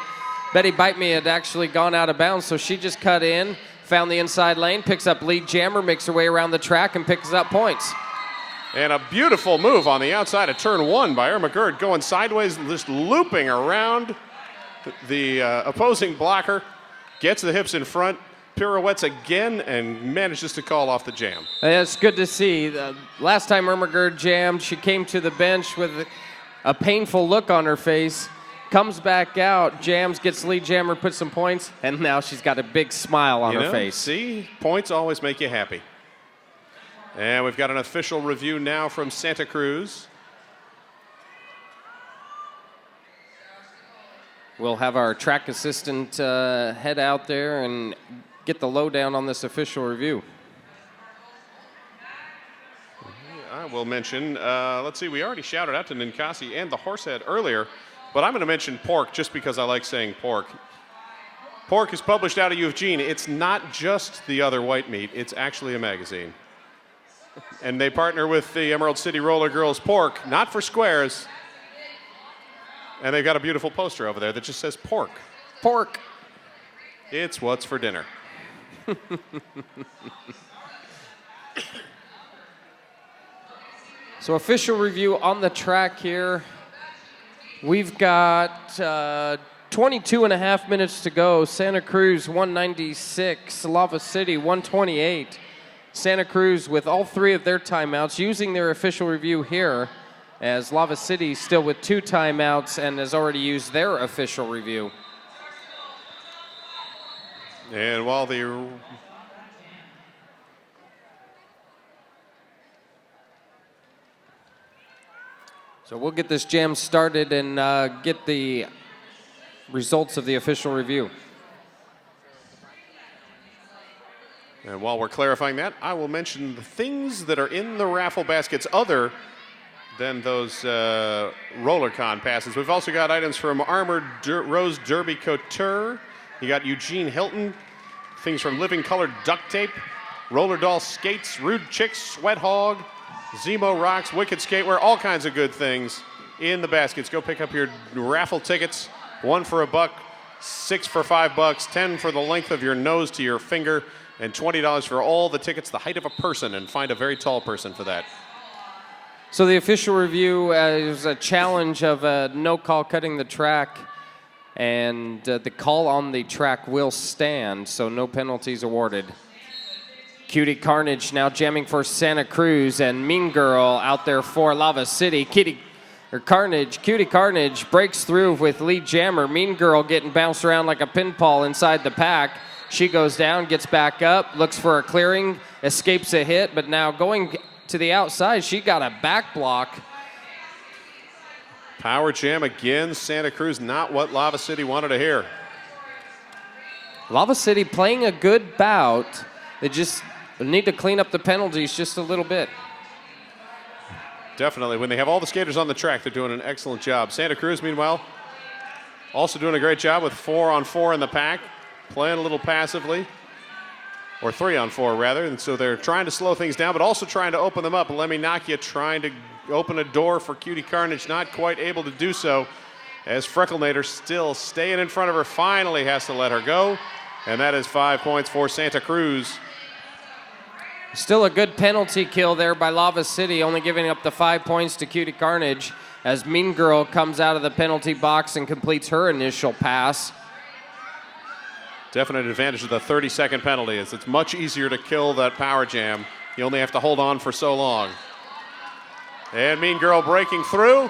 Betty Bite Me had actually gone out of bounds, so she just cut in, found the inside lane, picks up lead jammer, makes her way around the track, and picks up points. And a beautiful move on the outside of turn 1 by Irma Gerd, going sideways, just looping around the opposing blocker, gets the hips in front, pirouettes again, and manages to call off the jam. It's good to see. Last time Irma Gerd jammed, she came to the bench with a painful look on her face, comes back out, jams, gets lead jammer, puts some points, and now she's got a big smile on her face. See, points always make you happy. And we've got an official review now from Santa Cruz. We'll have our track assistant head out there and get the lowdown on this official review. I will mention, let's see, we already shouted out to Ninkasi and the Horsehead earlier, but I'm going to mention Pork just because I like saying pork. Pork is published out of U of G. It's not just the other white meat, it's actually a magazine. And they partner with the Emerald City Roller Girls Pork, not for squares. And they've got a beautiful poster over there that just says pork. Pork. It's what's for dinner. So official review on the track here. We've got 22 and a half minutes to go. Santa Cruz 196, Lava City 128. Santa Cruz with all 3 of their timeouts using their official review here, as Lava City still with 2 timeouts and has already used their official review. And while the So we'll get this jam started and get the results of the official review. And while we're clarifying that, I will mention the things that are in the raffle baskets other than those RollerCon passes. We've also got items from Armored Rose Derby Couture. You got Eugene Hilton, things from Living Colored Duct Tape, Roller Doll Skates, Rude Chicks, Sweat Hog, Zemo Rocks, Wicked Skatewear, all kinds of good things in the baskets. Go pick up your raffle tickets, 1 for $1, 6 for $5, 10 for the length of your nose to your finger, and $20 for all the tickets the height of a person, and find a very tall person for that. So the official review is a challenge of a no call cutting the track, and the call on the track will stand, so no penalties awarded. Cutie Carnage now jamming for Santa Cruz, and Mean Girl out there for Lava City. Cutie Carnage breaks through with lead jammer. Mean Girl getting bounced around like a pinball inside the pack. She goes down, gets back up, looks for a clearing, escapes a hit, but now going to the outside, she got a back block. Power jam again. Santa Cruz, not what Lava City wanted to hear. Lava City playing a good bout. They just need to clean up the penalties just a little bit. Definitely. When they have all the skaters on the track, they're doing an excellent job. Santa Cruz, meanwhile, also doing a great job with 4-on-4 in the pack, playing a little passively, or 3-on-4 rather, and so they're trying to slow things down, but also trying to open them up. Lemmy Nakia trying to open a door for Cutie Carnage, not quite able to do so, as Frecklenator still staying in front of her, finally has to let her go, and that is 5 points for Santa Cruz. Still a good penalty kill there by Lava City, only giving up the 5 points to Cutie Carnage, as Mean Girl comes out of the penalty box and completes her initial pass. Definite advantage of the 30-second penalty, as it's much easier to kill that power jam. You only have to hold on for so long. And Mean Girl breaking through.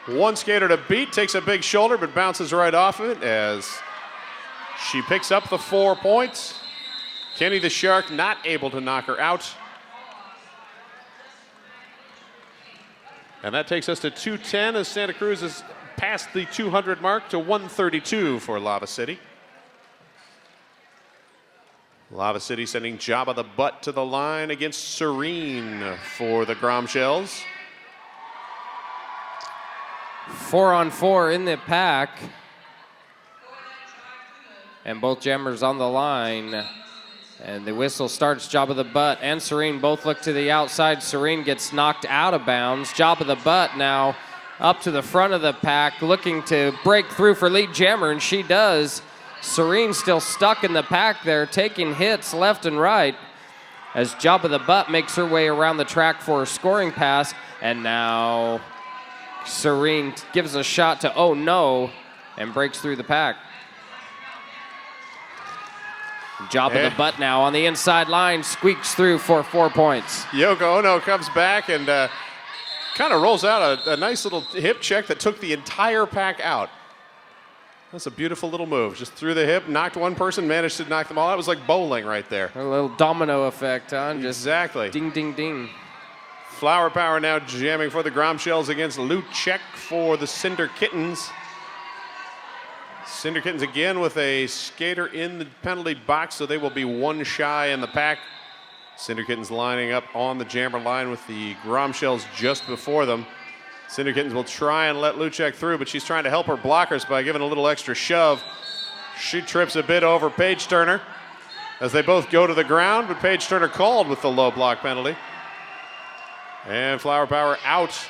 One skater to beat, takes a big shoulder, but bounces right off of it as she picks up the 4 points. Kenny the Shark not able to knock her out. And that takes us to 210 as Santa Cruz has passed the 200 mark to 132 for Lava City. Lava City sending Jabba the Butt to the line against Serene for the Gromshells. 4-on-4 in the pack. And both jammers on the line. And the whistle starts. Jabba the Butt and Serene both look to the outside. Serene gets knocked out of bounds. Jabba the Butt now up to the front of the pack, looking to break through for lead jammer, and she does. Serene still stuck in the pack there, taking hits left and right as Jabba the Butt makes her way around the track for a scoring pass. And now Serene gives a shot to Oh No and breaks through the pack. Jabba the Butt now on the inside line, squeaks through for 4 points. Yoko Ono comes back and kind of rolls out a nice little hip check that took the entire pack out. That's a beautiful little move. Just threw the hip, knocked one person, managed to knock them all out. It was like bowling right there. A little domino effect, huh? Just exactly. Ding, ding, ding. Flower Power now jamming for the Gromshells against Luchek for the Cinder Kittens. Cinder Kittens again with a skater in the penalty box, so they will be one shy in the pack. Cinder Kittens lining up on the jammer line with the Gromshells just before them. Cinder Kittens will try and let Luchek through, but she's trying to help her blockers by giving a little extra shove. She trips a bit over Paige Turner as they both go to the ground, but Paige Turner called with the low block penalty. And Flower Power out.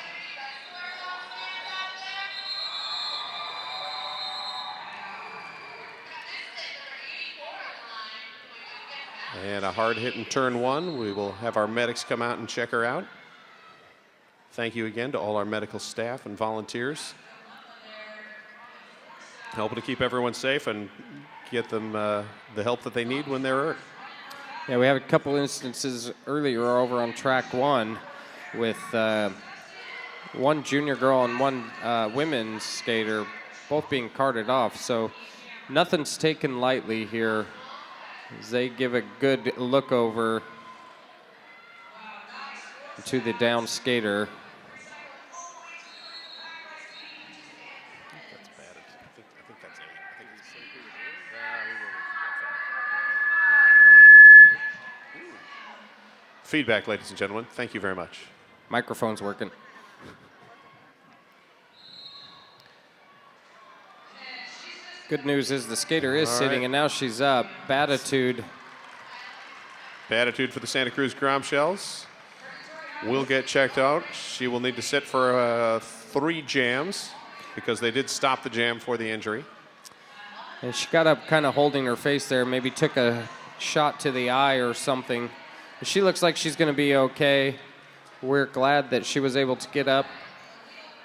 And a hard hit in turn one. We will have our medics come out and check her out. Thank you again to all our medical staff and volunteers. Helping to keep everyone safe and get them the help that they need when they're hurt. Yeah, we have a couple instances earlier over on track one with one junior girl and one women's skater both being carted off. So nothing's taken lightly here as they give a good look over to the down skater. Feedback, ladies and gentlemen. Thank you very much. Microphone's working. Good news is the skater is sitting, and now she's up. Bad attitude. Bad attitude for the Santa Cruz Gromshells. Will get checked out. She will need to sit for 3 jams because they did stop the jam for the injury. And she got up kind of holding her face there, maybe took a shot to the eye or something. She looks like she's going to be okay. We're glad that she was able to get up.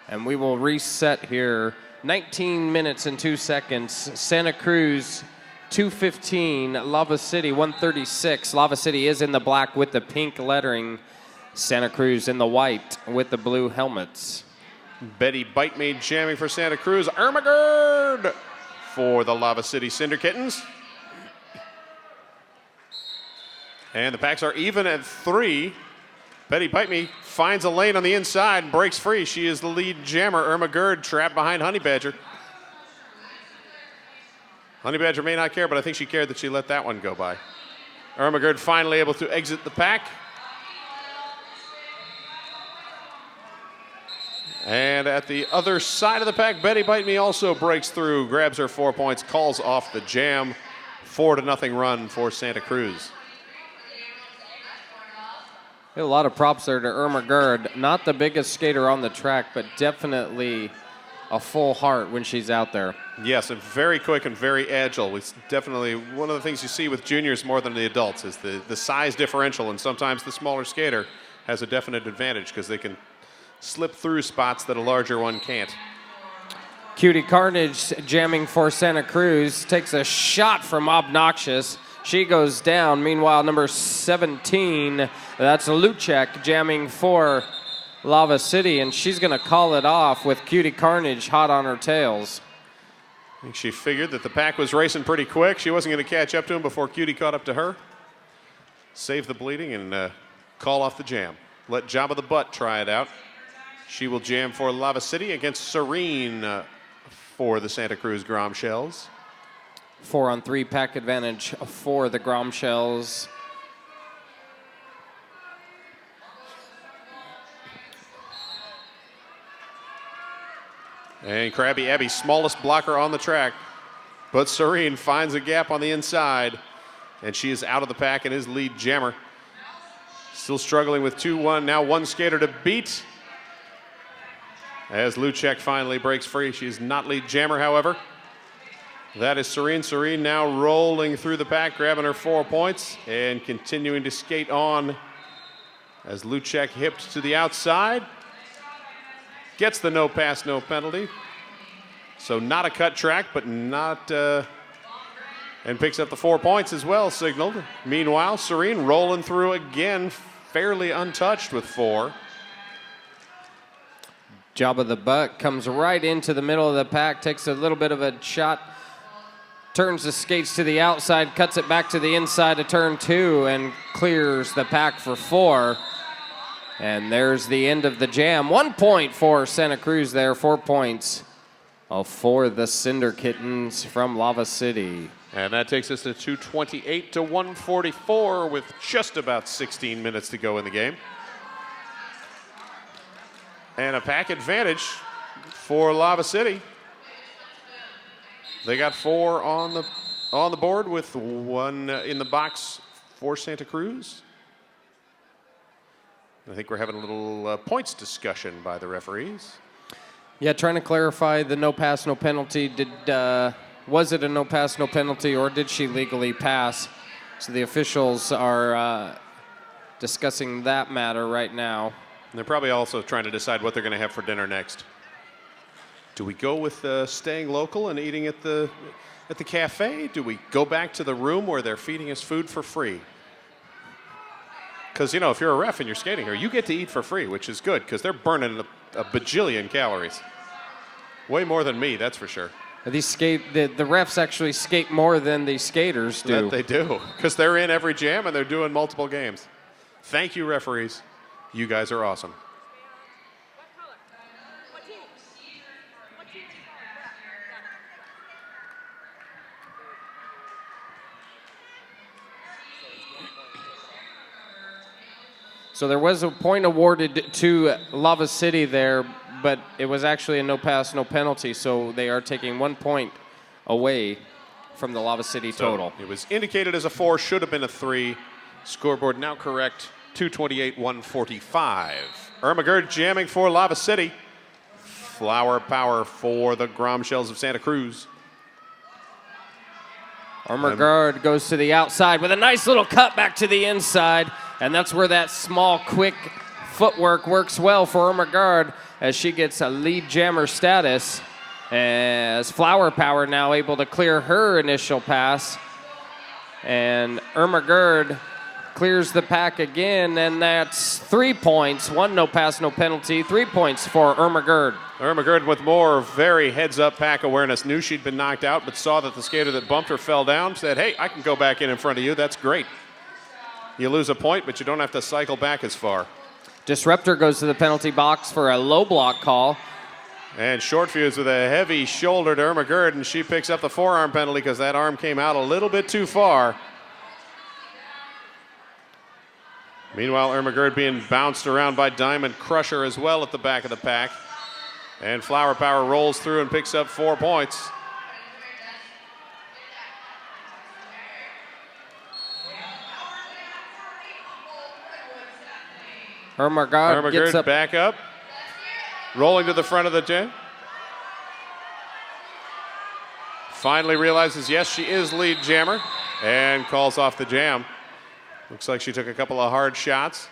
And we will reset here. 19 minutes and 2 seconds. Santa Cruz, 2:15. Lava City, 1:36. Lava City is in the black with the pink lettering. Santa Cruz in the white with the blue helmets. Betty Bite Me jamming for Santa Cruz. Ermagerd for the Lava City Cinder Kittens. And the packs are even at 3. Betty Bite Me finds a lane on the inside and breaks free. She is the lead jammer. Ermagerd trapped behind Honey Badger. Honey Badger may not care, but I think she cared that she let that one go by. Ermagerd finally able to exit the pack. And at the other side of the pack, Betty Bite Me also breaks through, grabs her 4 points, calls off the jam. 4-0 run for Santa Cruz. A lot of props there to Ermagerd. Not the biggest skater on the track, but definitely a full heart when she's out there. Yes, and very quick and very agile. It's definitely one of the things you see with juniors more than the adults is the size differential, and sometimes the smaller skater has a definite advantage because they can slip through spots that a larger one can't. Cutie Carnage jamming for Santa Cruz, takes a shot from Obnoxious. She goes down. Meanwhile, number 17, that's Luchek jamming for Lava City, and she's going to call it off with Cutie Carnage hot on her tails. I think she figured that the pack was racing pretty quick. She wasn't going to catch up to him before Cutie caught up to her. Save the bleeding and call off the jam. Let Jabba the Butt try it out. She will jam for Lava City against Serene for the Santa Cruz Grom Shells. 4-on-3 pack advantage for the Grom Shells. And Krabby Abby, smallest blocker on the track. But Serene finds a gap on the inside. And she is out of the pack and is lead jammer. Still struggling with 2-1. Now one skater to beat. As Luchek finally breaks free. She is not lead jammer, however. That is Serene. Serene now rolling through the pack, grabbing her 4 points and continuing to skate on as Luchek hipped to the outside. Gets the no pass, no penalty. So not a cut track, but not, and picks up the 4 points as well, signaled. Meanwhile, Serene rolling through again, fairly untouched with 4. Jabba the Butt comes right into the middle of the pack, takes a little bit of a shot, turns the skates to the outside, cuts it back to the inside of turn 2, and clears the pack for 4. And there's the end of the jam. 1 point for Santa Cruz there, 4 points for the Cinder Kittens from Lava City. And that takes us to 228 to 144 with just about 16 minutes to go in the game. And a pack advantage for Lava City. They got 4 on the board with 1 in the box for Santa Cruz. I think we're having a little points discussion by the referees. Yeah, trying to clarify the no pass, no penalty. Was it a no pass, no penalty, or did she legally pass? So the officials are discussing that matter right now. And they're probably also trying to decide what they're going to have for dinner next. Do we go with staying local and eating at the cafe? Do we go back to the room where they're feeding us food for free? Because, you know, if you're a ref and you're skating here, you get to eat for free, which is good because they're burning a bajillion calories. Way more than me, that's for sure. The refs actually skate more than the skaters do. That they do, because they're in every jam and they're doing multiple games. Thank you, referees. You guys are awesome. So there was a point awarded to Lava City there, but it was actually a no pass, no penalty. So they are taking 1 point away from the Lava City total. So it was indicated as a 4, should have been a 3. Scoreboard now correct, 228-145. Ermagerd jamming for Lava City. Flower power for the Grom Shells of Santa Cruz. Ermagerd goes to the outside with a nice little cut back to the inside. And that's where that small, quick footwork works well for Irma Gerd as she gets a lead jammer status. As Flower Power now able to clear her initial pass. And Irma Gerd clears the pack again, and that's 3 points. 1 no pass, no penalty. 3 points for Irma Gerd. Irma Gerd with more very heads-up pack awareness. Knew she'd been knocked out, but saw that the skater that bumped her fell down. Said, hey, I can go back in front of you. That's great. You lose a point, but you don't have to cycle back as far. Disruptor goes to the penalty box for a low block call. And short fuse with a heavy shoulder to Irma Gerd, and she picks up the forearm penalty because that arm came out a little bit too far. Meanwhile, Irma Gerd being bounced around by Diamond Crusher as well at the back of the pack. And Flower Power rolls through and picks up 4 points. Irma Gerd gets up. Back up. Rolling to the front of the jam. Finally realizes, yes, she is lead jammer, and calls off the jam. Looks like she took a couple of hard shots.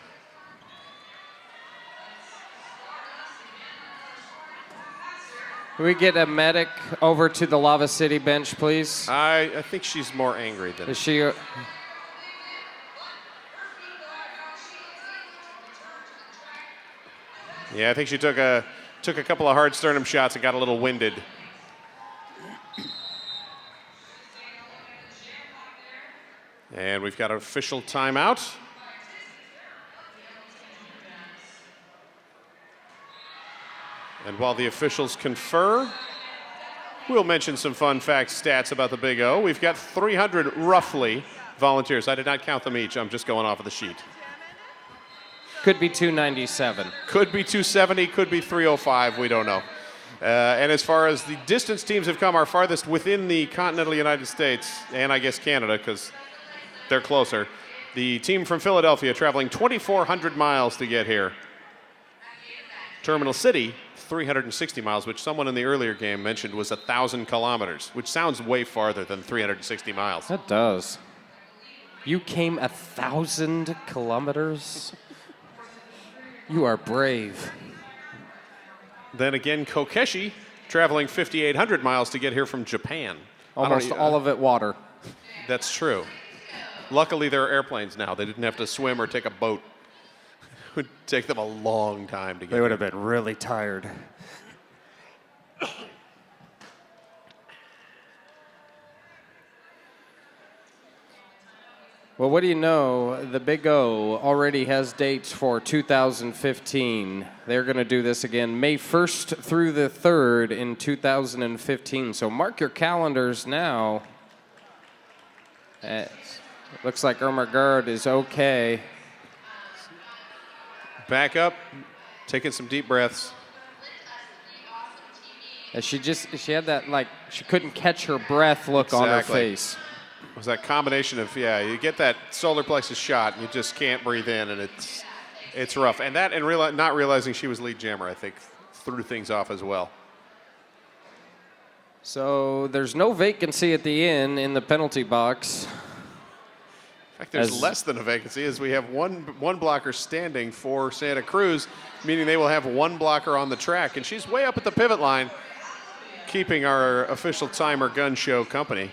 Can we get a medic over to the Lava City bench, please? I think she's more angry than... Is she... Yeah, I think she took a couple of hard sternum shots and got a little winded. And we've got an official timeout. And while the officials confer, we'll mention some fun facts, stats about the Big O. We've got 300 roughly volunteers. I did not count them each. I'm just going off of the sheet. Could be 297. Could be 270, could be 305, we don't know. And as far as the distance teams have come, our farthest within the continental United States, and I guess Canada, because they're closer. The team from Philadelphia traveling 2,400 miles to get here. Terminal City, 360 miles, which someone in the earlier game mentioned was 1,000 kilometers, which sounds way farther than 360 miles. That does. You came 1,000 kilometers? You are brave. Then again, Kokeshi traveling 5,800 miles to get here from Japan. Almost all of it water. That's true. Luckily, there are airplanes now. They didn't have to swim or take a boat. It would take them a long time to get They would have been really tired. Well, what do you know? The Big O already has dates for 2015. They're going to do this again May 1st through the 3rd in 2015. So mark your calendars now. Looks like Irma Gerd is okay. Back up, taking some deep breaths. She had that, like, she couldn't catch her breath look on her face. It was that combination of, you get that solar plexus shot and you just can't breathe in, and it's rough. And that and not realizing she was lead jammer, I think, threw things off as well. So there's no vacancy at the inn in the penalty box. In fact, there's less than a vacancy as we have one blocker standing for Santa Cruz, meaning they will have one blocker on the track. And she's way up at the pivot line, keeping our official timer gun show company.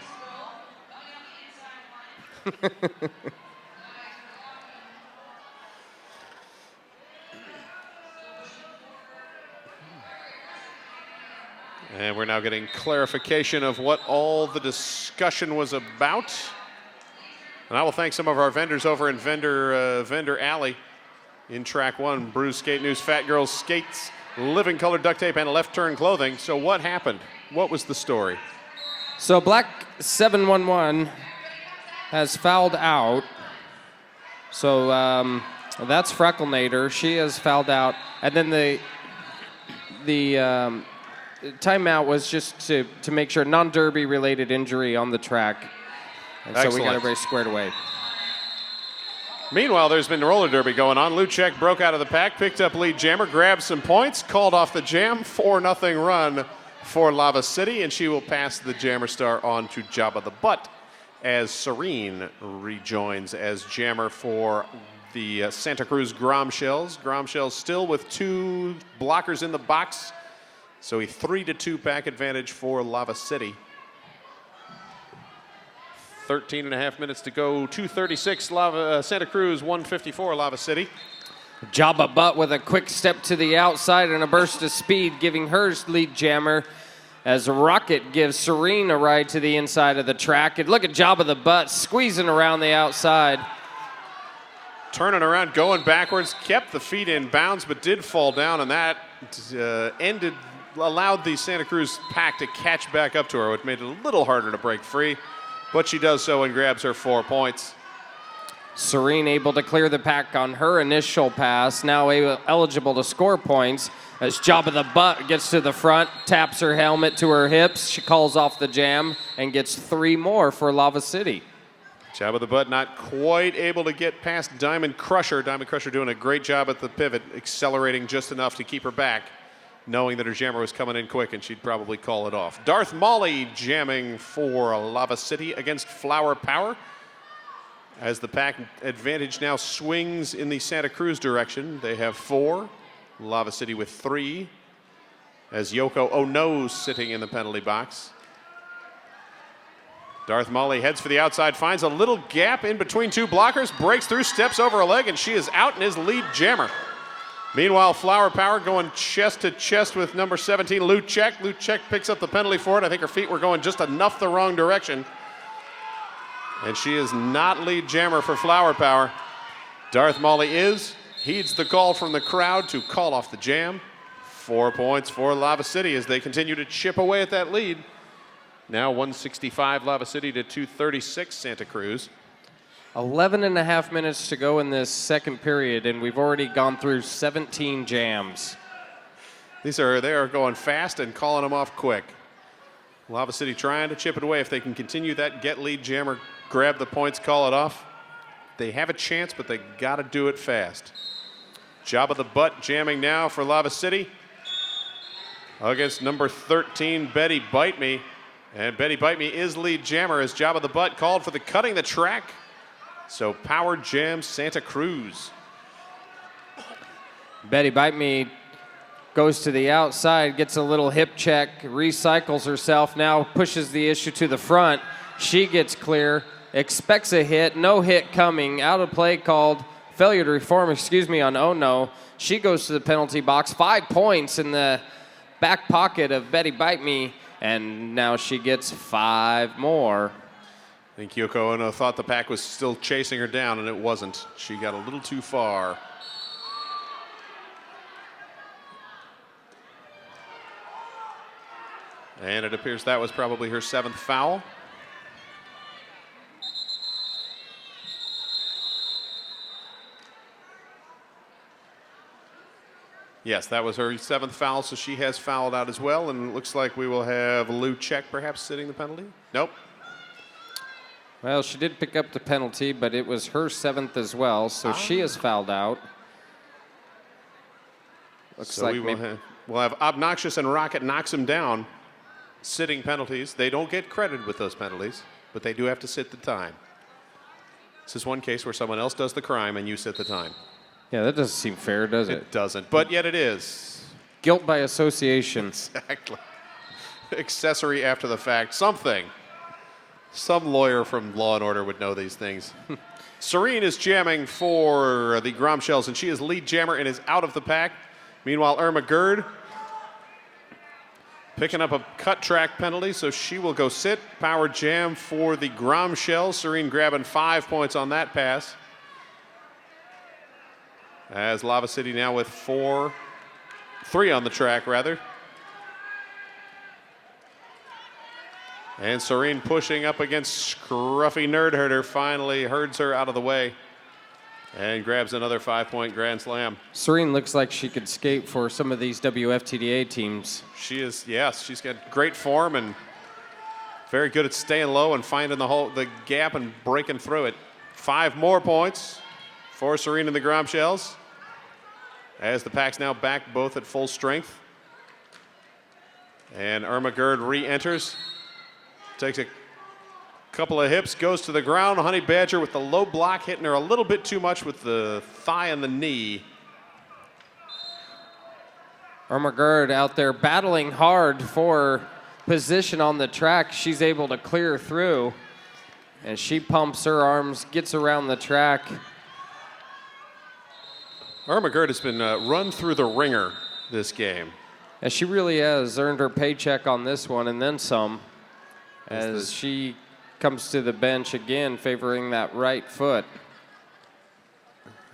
And we're now getting clarification of what all the discussion was about. And I will thank some of our vendors over in Vendor Alley in Track 1. Brews Skate News, Fat Girls Skates, Living Color Duct Tape, and Left Turn Clothing. So what happened? What was the story? So Black 711 has fouled out. So that's Frecklenator. She has fouled out. And then the timeout was just to make sure non-derby related injury on the track. And so we got everybody squared away. Meanwhile, there's been roller derby going on. Luchek broke out of the pack, picked up lead jammer, grabbed some points, called off the jam, 4-0 run for Lava City, and she will pass the jammer star on to Jabba the Butt as Serene rejoins as jammer for the Santa Cruz Gromshells. Gromshells still with 2 blockers in the box. So a 3-2 pack advantage for Lava City. 13.5 minutes to go. 2:36 Santa Cruz, 1:54 Lava City. Jabba Butt with a quick step to the outside and a burst of speed, giving her lead jammer as Rocket gives Serene a ride to the inside of the track. And look at Jabba the Butt squeezing around the outside. Turning around, going backwards, kept the feet in bounds, but did fall down, and that allowed the Santa Cruz pack to catch back up to her, which made it a little harder to break free, but she does so and grabs her 4 points. Serene able to clear the pack on her initial pass, now eligible to score points as Jabba the Butt gets to the front, taps her helmet to her hips, she calls off the jam and gets 3 more for Lava City. Jabba the Butt not quite able to get past Diamond Crusher. Diamond Crusher doing a great job at the pivot, accelerating just enough to keep her back, knowing that her jammer was coming in quick and she'd probably call it off. Darth Molly jamming for Lava City against Flower Power. As the pack advantage now swings in the Santa Cruz direction. They have 4, Lava City with 3, as Yoko Ono sitting in the penalty box. Darth Molly heads for the outside, finds a little gap in between 2 blockers, breaks through, steps over a leg, and she is out and is lead jammer. Meanwhile, Flower Power going chest to chest with number 17, Luchek. Luchek picks up the penalty for it. I think her feet were going just enough the wrong direction. And she is not lead jammer for Flower Power. Darth Molly heeds the call from the crowd to call off the jam. 4 points for Lava City as they continue to chip away at that lead. Now 165 Lava City to 236 Santa Cruz. 11.5 minutes to go in this second period, and we've already gone through 17 jams. They are going fast and calling them off quick. Lava City trying to chip it away. If they can continue that, get lead jammer, grab the points, call it off. They have a chance, but they got to do it fast. Jabba the Butt jamming now for Lava City against number 13, Betty Bite Me. And Betty Bite Me is lead jammer as Jabba the Butt called for the cutting the track. So power jam Santa Cruz. Betty Bite Me goes to the outside, gets a little hip check, recycles herself, now pushes the issue to the front. She gets clear, expects a hit, no hit coming, out of play called, failure to reform, on Ono. She goes to the penalty box, 5 points in the back pocket of Betty Bite Me, and now she gets 5 more. I think Yoko Ono thought the pack was still chasing her down, and it wasn't. She got a little too far. And it appears that was probably her 7th foul. Yes, that was her 7th foul, so she has fouled out as well, and it looks like we will have Luchek perhaps sitting the penalty. Nope. Well, she did pick up the penalty, but it was her 7th as well, so she has fouled out. Looks so like we'll have Obnoxious and Rocket knocks him down. Sitting penalties. They don't get credited with those penalties, but they do have to sit the time. This is one case where someone else does the crime and you sit the time. Yeah, that doesn't seem fair, does it? It doesn't, but yet it is. Guilt by association. Exactly. Accessory after the fact. Something. Some lawyer from Law and Order would know these things. Serene is jamming for the Gromshells, and she is lead jammer and is out of the pack. Meanwhile, Irma Gerd picking up a cut track penalty, so she will go sit. Power jam for the Gromshells. Serene grabbing 5 points on that pass. As Lava City now with 3 on the track, rather. And Serene pushing up against Scruffy Nerd Herder, finally herds her out of the way and grabs another 5-point grand slam. Serene looks like she could skate for some of these WFTDA teams. She is, yes, she's got great form and very good at staying low and finding the gap and breaking through it. 5 more points for Serene and the Gromshells as the pack's now back both at full strength. And Irma Gerd re-enters. Takes a Couple of hips, goes to the ground. Honey Badger with the low block, hitting her a little bit too much with the thigh and the knee. Irma Gerd out there battling hard for position on the track. She's able to clear through, and she pumps her arms, gets around the track. Irma Gerd has been run through the ringer this game. And she really has earned her paycheck on this one and then some, as she comes to the bench again, favoring that right foot.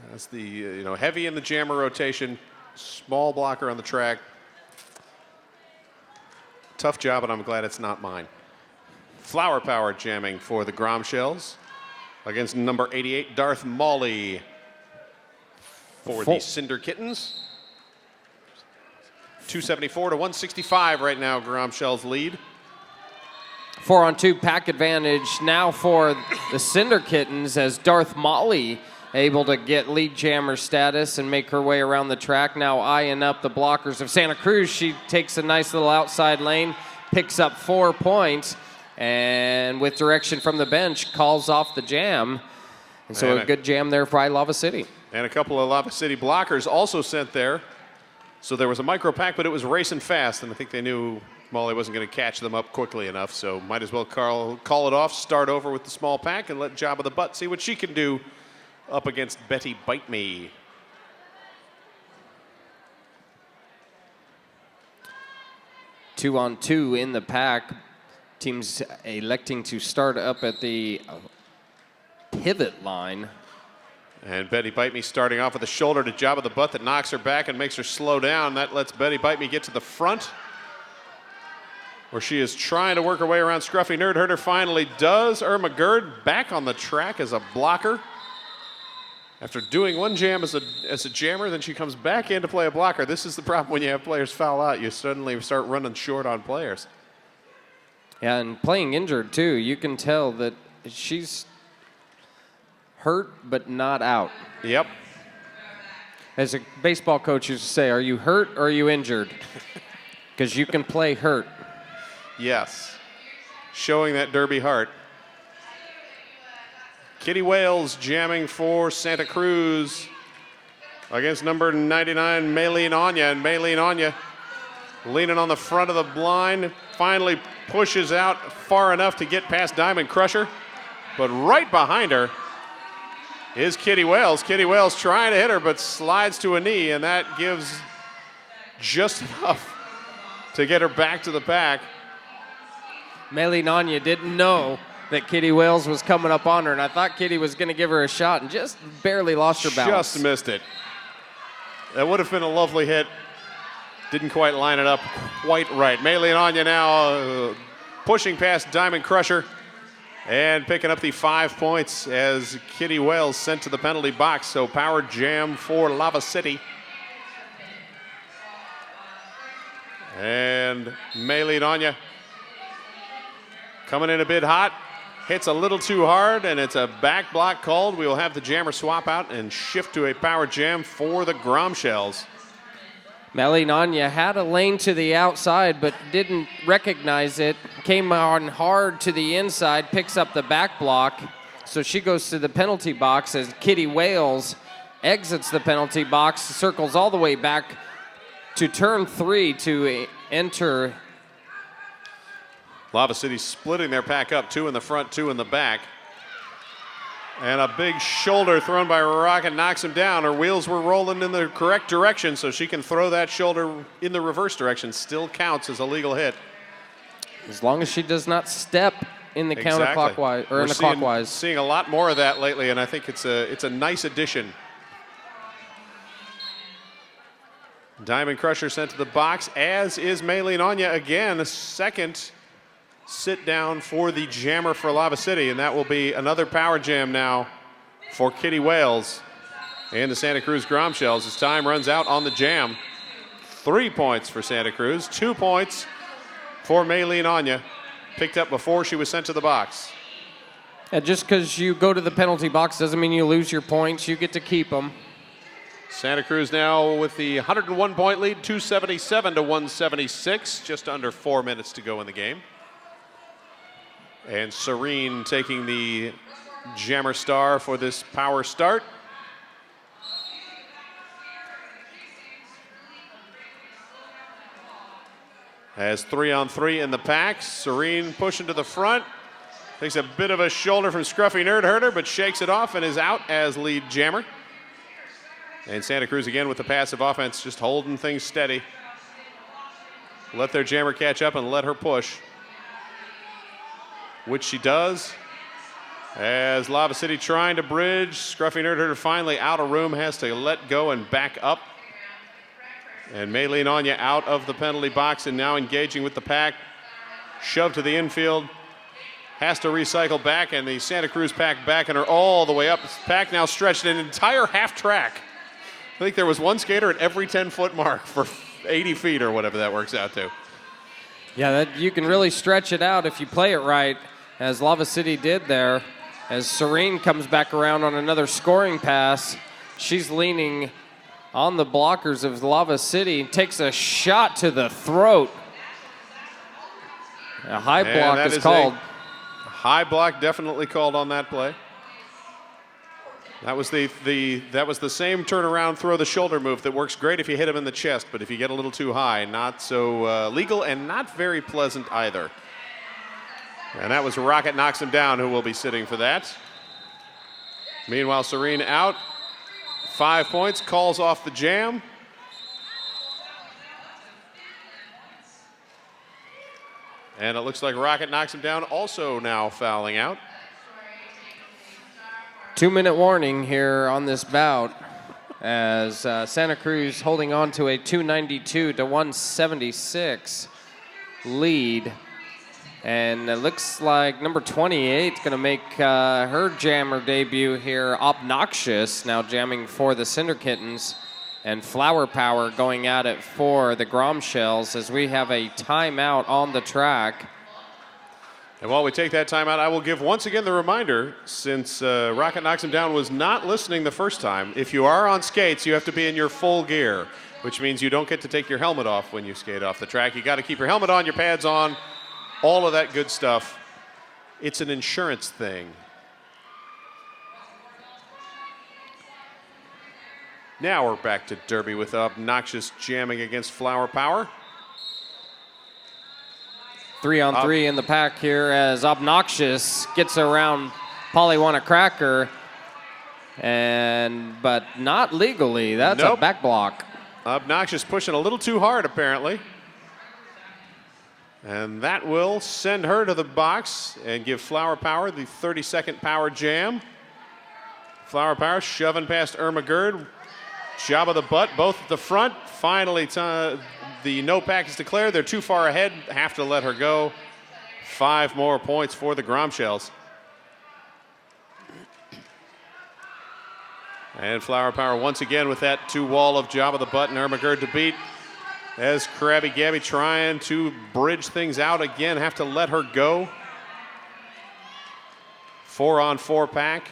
That's the heavy in the jammer rotation, small blocker on the track. Tough job, and I'm glad it's not mine. Flower power jamming for the Gromshells against number 88, Darth Molly for the Cinder Kittens. 274 to 165 right now, Gromshells lead. 4-on-2 pack advantage now for the Cinder Kittens, as Darth Molly able to get lead jammer status and make her way around the track. Now eyeing up the blockers of Santa Cruz. She takes a nice little outside lane, picks up 4 points, and with direction from the bench, calls off the jam. And so a good jam there for Lava City. And a couple of Lava City blockers also sent there. So there was a micro pack, but it was racing fast, and I think they knew Molly wasn't going to catch them up quickly enough, so might as well call it off, start over with the small pack, and let Job of the Butt see what she can do up against Betty Bite Me. Two on two in the pack. Teams electing to start up at the pivot line. And Betty Bite Me starting off with a shoulder to Job of the Butt that knocks her back and makes her slow down. That lets Betty Bite Me get to the front, where she is trying to work her way around Scruffy Nerd Herder. Finally does. Irma Gerd back on the track as a blocker. After doing one jam as a jammer, then she comes back in to play a blocker. This is the problem when you have players foul out. You suddenly start running short on players. Yeah, and playing injured too. You can tell that she's hurt but not out. Yep. As a baseball coach used to say, are you hurt or are you injured? Because you can play hurt. Yes. Showing that Derby heart. Kitty Wales jamming for Santa Cruz against number 99, Maylene Anya. And Maylene Anya leaning on the front of the blind, finally pushes out far enough to get past Diamond Crusher. But right behind her is Kitty Wales. Kitty Wales trying to hit her, but slides to a knee, and that gives just enough to get her back to the pack. Maylene Anya didn't know that Kitty Wales was coming up on her, and I thought Kitty was going to give her a shot and just barely lost her balance. Just missed it. That would have been a lovely hit. Didn't quite line it up quite right. Maylene Anya now pushing past Diamond Crusher and picking up the 5 points as Kitty Wales sent to the penalty box. So power jam for Lava City. And Maylene Anya coming in a bit hot. Hits a little too hard, and it's a back block called. We will have the jammer swap out and shift to a power jam for the Gromshells. Maylene Anya had a lane to the outside, but didn't recognize it. Came on hard to the inside, picks up the back block. So she goes to the penalty box as Kitty Wales exits the penalty box, circles all the way back to turn 3 to enter. Lava City splitting their pack up, 2 in the front, 2 in the back. And a big shoulder thrown by Rocket knocks him down. Her wheels were rolling in the correct direction, so she can throw that shoulder in the reverse direction. Still counts as a legal hit. As long as she does not step in the counterclockwise or in the clockwise. Seeing a lot more of that lately, and I think it's a nice addition. Diamond Crusher sent to the box, as is Maylene Anya again, a second sit down for the jammer for Lava City, and that will be another power jam now for Kitty Wales and the Santa Cruz Gromshells as time runs out on the jam. 3 points for Santa Cruz, 2 points for Maylene Anya, picked up before she was sent to the box. And just because you go to the penalty box doesn't mean you lose your points. You get to keep them. Santa Cruz now with the 101-point lead, 277 to 176, just under 4 minutes to go in the game. And Serene taking the jammer star for this power start. Has 3-on-3 in the pack. Serene pushing to the front. Takes a bit of a shoulder from Scruffy Nerd Herder, but shakes it off and is out as lead jammer. And Santa Cruz again with the passive offense, just holding things steady. Let their jammer catch up and let her push, which she does. As Lava City trying to bridge, Scruffy Nerd Herder finally out of room, has to let go and back up. And Maylene Anya out of the penalty box and now engaging with the pack. Shoved to the infield. Has to recycle back, and the Santa Cruz pack backing her all the way up. This pack now stretched an entire half track. I think there was one skater at every 10-foot mark for 80 feet or whatever that works out to. Yeah, you can really stretch it out if you play it right, as Lava City did there. As Serene comes back around on another scoring pass, she's leaning on the blockers of Lava City, takes a shot to the throat. A high block is called. High block definitely called on that play. That was the same turnaround throw the shoulder move that works great if you hit him in the chest, but if you get a little too high, not so legal and not very pleasant either. And that was Rocket knocks him down, who will be sitting for that. Meanwhile, Serene out. 5 points, calls off the jam. And it looks like Rocket knocks him down, also now fouling out. 2-minute warning here on this bout as Santa Cruz holding on to a 292 to 176 lead. And it looks like number 28 is going to make her jammer debut here. Obnoxious now jamming for the Cinder Kittens. And Flower Power going at it for the Grom Shells as we have a timeout on the track. And while we take that timeout, I will give once again the reminder, since Rocket Knocks Him Down was not listening the first time, if you are on skates, you have to be in your full gear, which means you don't get to take your helmet off when you skate off the track. You got to keep your helmet on, your pads on, all of that good stuff. It's an insurance thing. Now we're back to Derby with Obnoxious jamming against Flower Power. 3-on-3 in the pack here as Obnoxious gets around Polywana Cracker, but not legally. That's a back block. Obnoxious pushing a little too hard, apparently. And that will send her to the box and give Flower Power the 30-second power jam. Flower Power shoving past Irma Gerd. Jabba the Butt, both at the front. Finally, the no pack is declared. They're too far ahead. Have to let her go. 5 more points for the Grom Shells. And Flower Power once again with that 2-wall of Jabba the Butt and Irma Gerd to beat. As Krabby Gabby trying to bridge things out again. Have to let her go. 4-on-4 pack.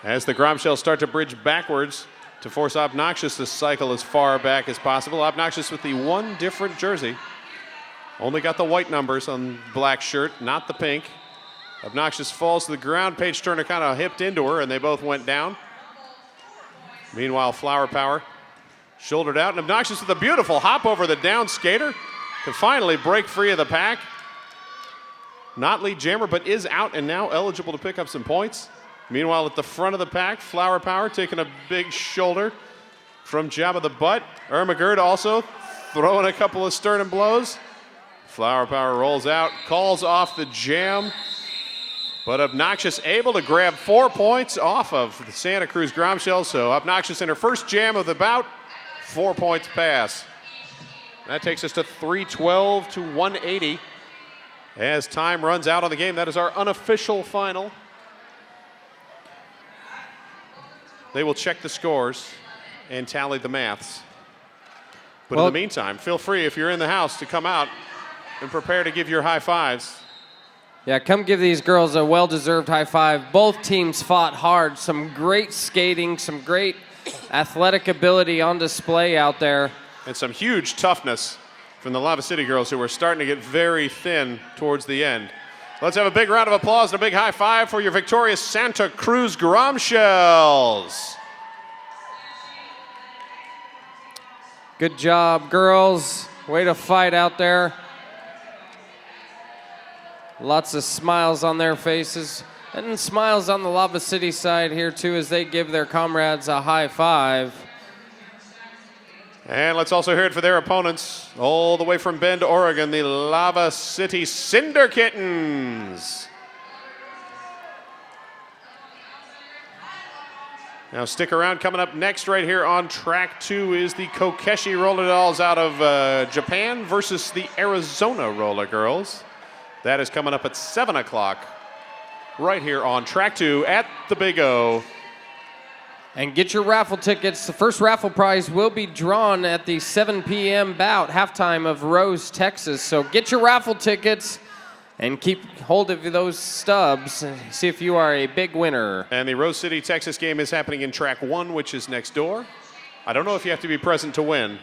As the Grom Shells start to bridge backwards to force Obnoxious to cycle as far back as possible. Obnoxious with the one different jersey. Only got the white numbers on black shirt, not the pink. Obnoxious falls to the ground. Paige Turner kind of hipped into her, and they both went down. Meanwhile, Flower Power shouldered out, and Obnoxious with a beautiful hop over the down skater to finally break free of the pack. Not lead jammer, but is out and now eligible to pick up some points. Meanwhile, at the front of the pack, Flower Power taking a big shoulder from Jabba the Butt. Irma Gerd also throwing a couple of sternum blows. Flower Power rolls out, calls off the jam. But Obnoxious able to grab 4 points off of the Santa Cruz Grom Shells. So Obnoxious in her first jam of the bout, 4 points pass. That takes us to 312 to 180. As time runs out on the game, that is our unofficial final. They will check the scores and tally the maths. But in the meantime, feel free, if you're in the house, to come out and prepare to give your high fives. Yeah, come give these girls a well-deserved high five. Both teams fought hard. Some great skating, some great athletic ability on display out there. And some huge toughness from the Lava City girls, who were starting to get very thin towards the end. Let's have a big round of applause and a big high five for your victorious Santa Cruz Gromshells. Good job, girls. Way to fight out there. Lots of smiles on their faces. And smiles on the Lava City side here, too, as they give their comrades a high five. And let's also hear it for their opponents, all the way from Bend, Oregon, the Lava City Cinder Kittens. Now stick around. Coming up next right here on track 2 is the Kokeshi Roller Dolls out of Japan versus the Arizona Roller Girls. That is coming up at 7 o'clock right here on track 2 at the Big O. And get your raffle tickets. The first raffle prize will be drawn at the 7 p.m. bout, halftime of Rose, Texas. So get your raffle tickets and keep hold of those stubs and see if you are a big winner. And the Rose City, Texas game is happening in track 1, which is next door. I don't know if you have to be present to win,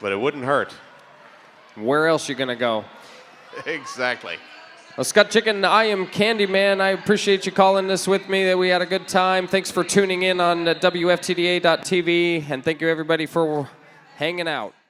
but it wouldn't hurt. Where else you gonna go? Exactly. Well, Scott Chicken, I am Candyman. I appreciate you calling this with me, that we had a good time. Thanks for tuning in on WFTDA.tv, and thank you everybody for hanging out.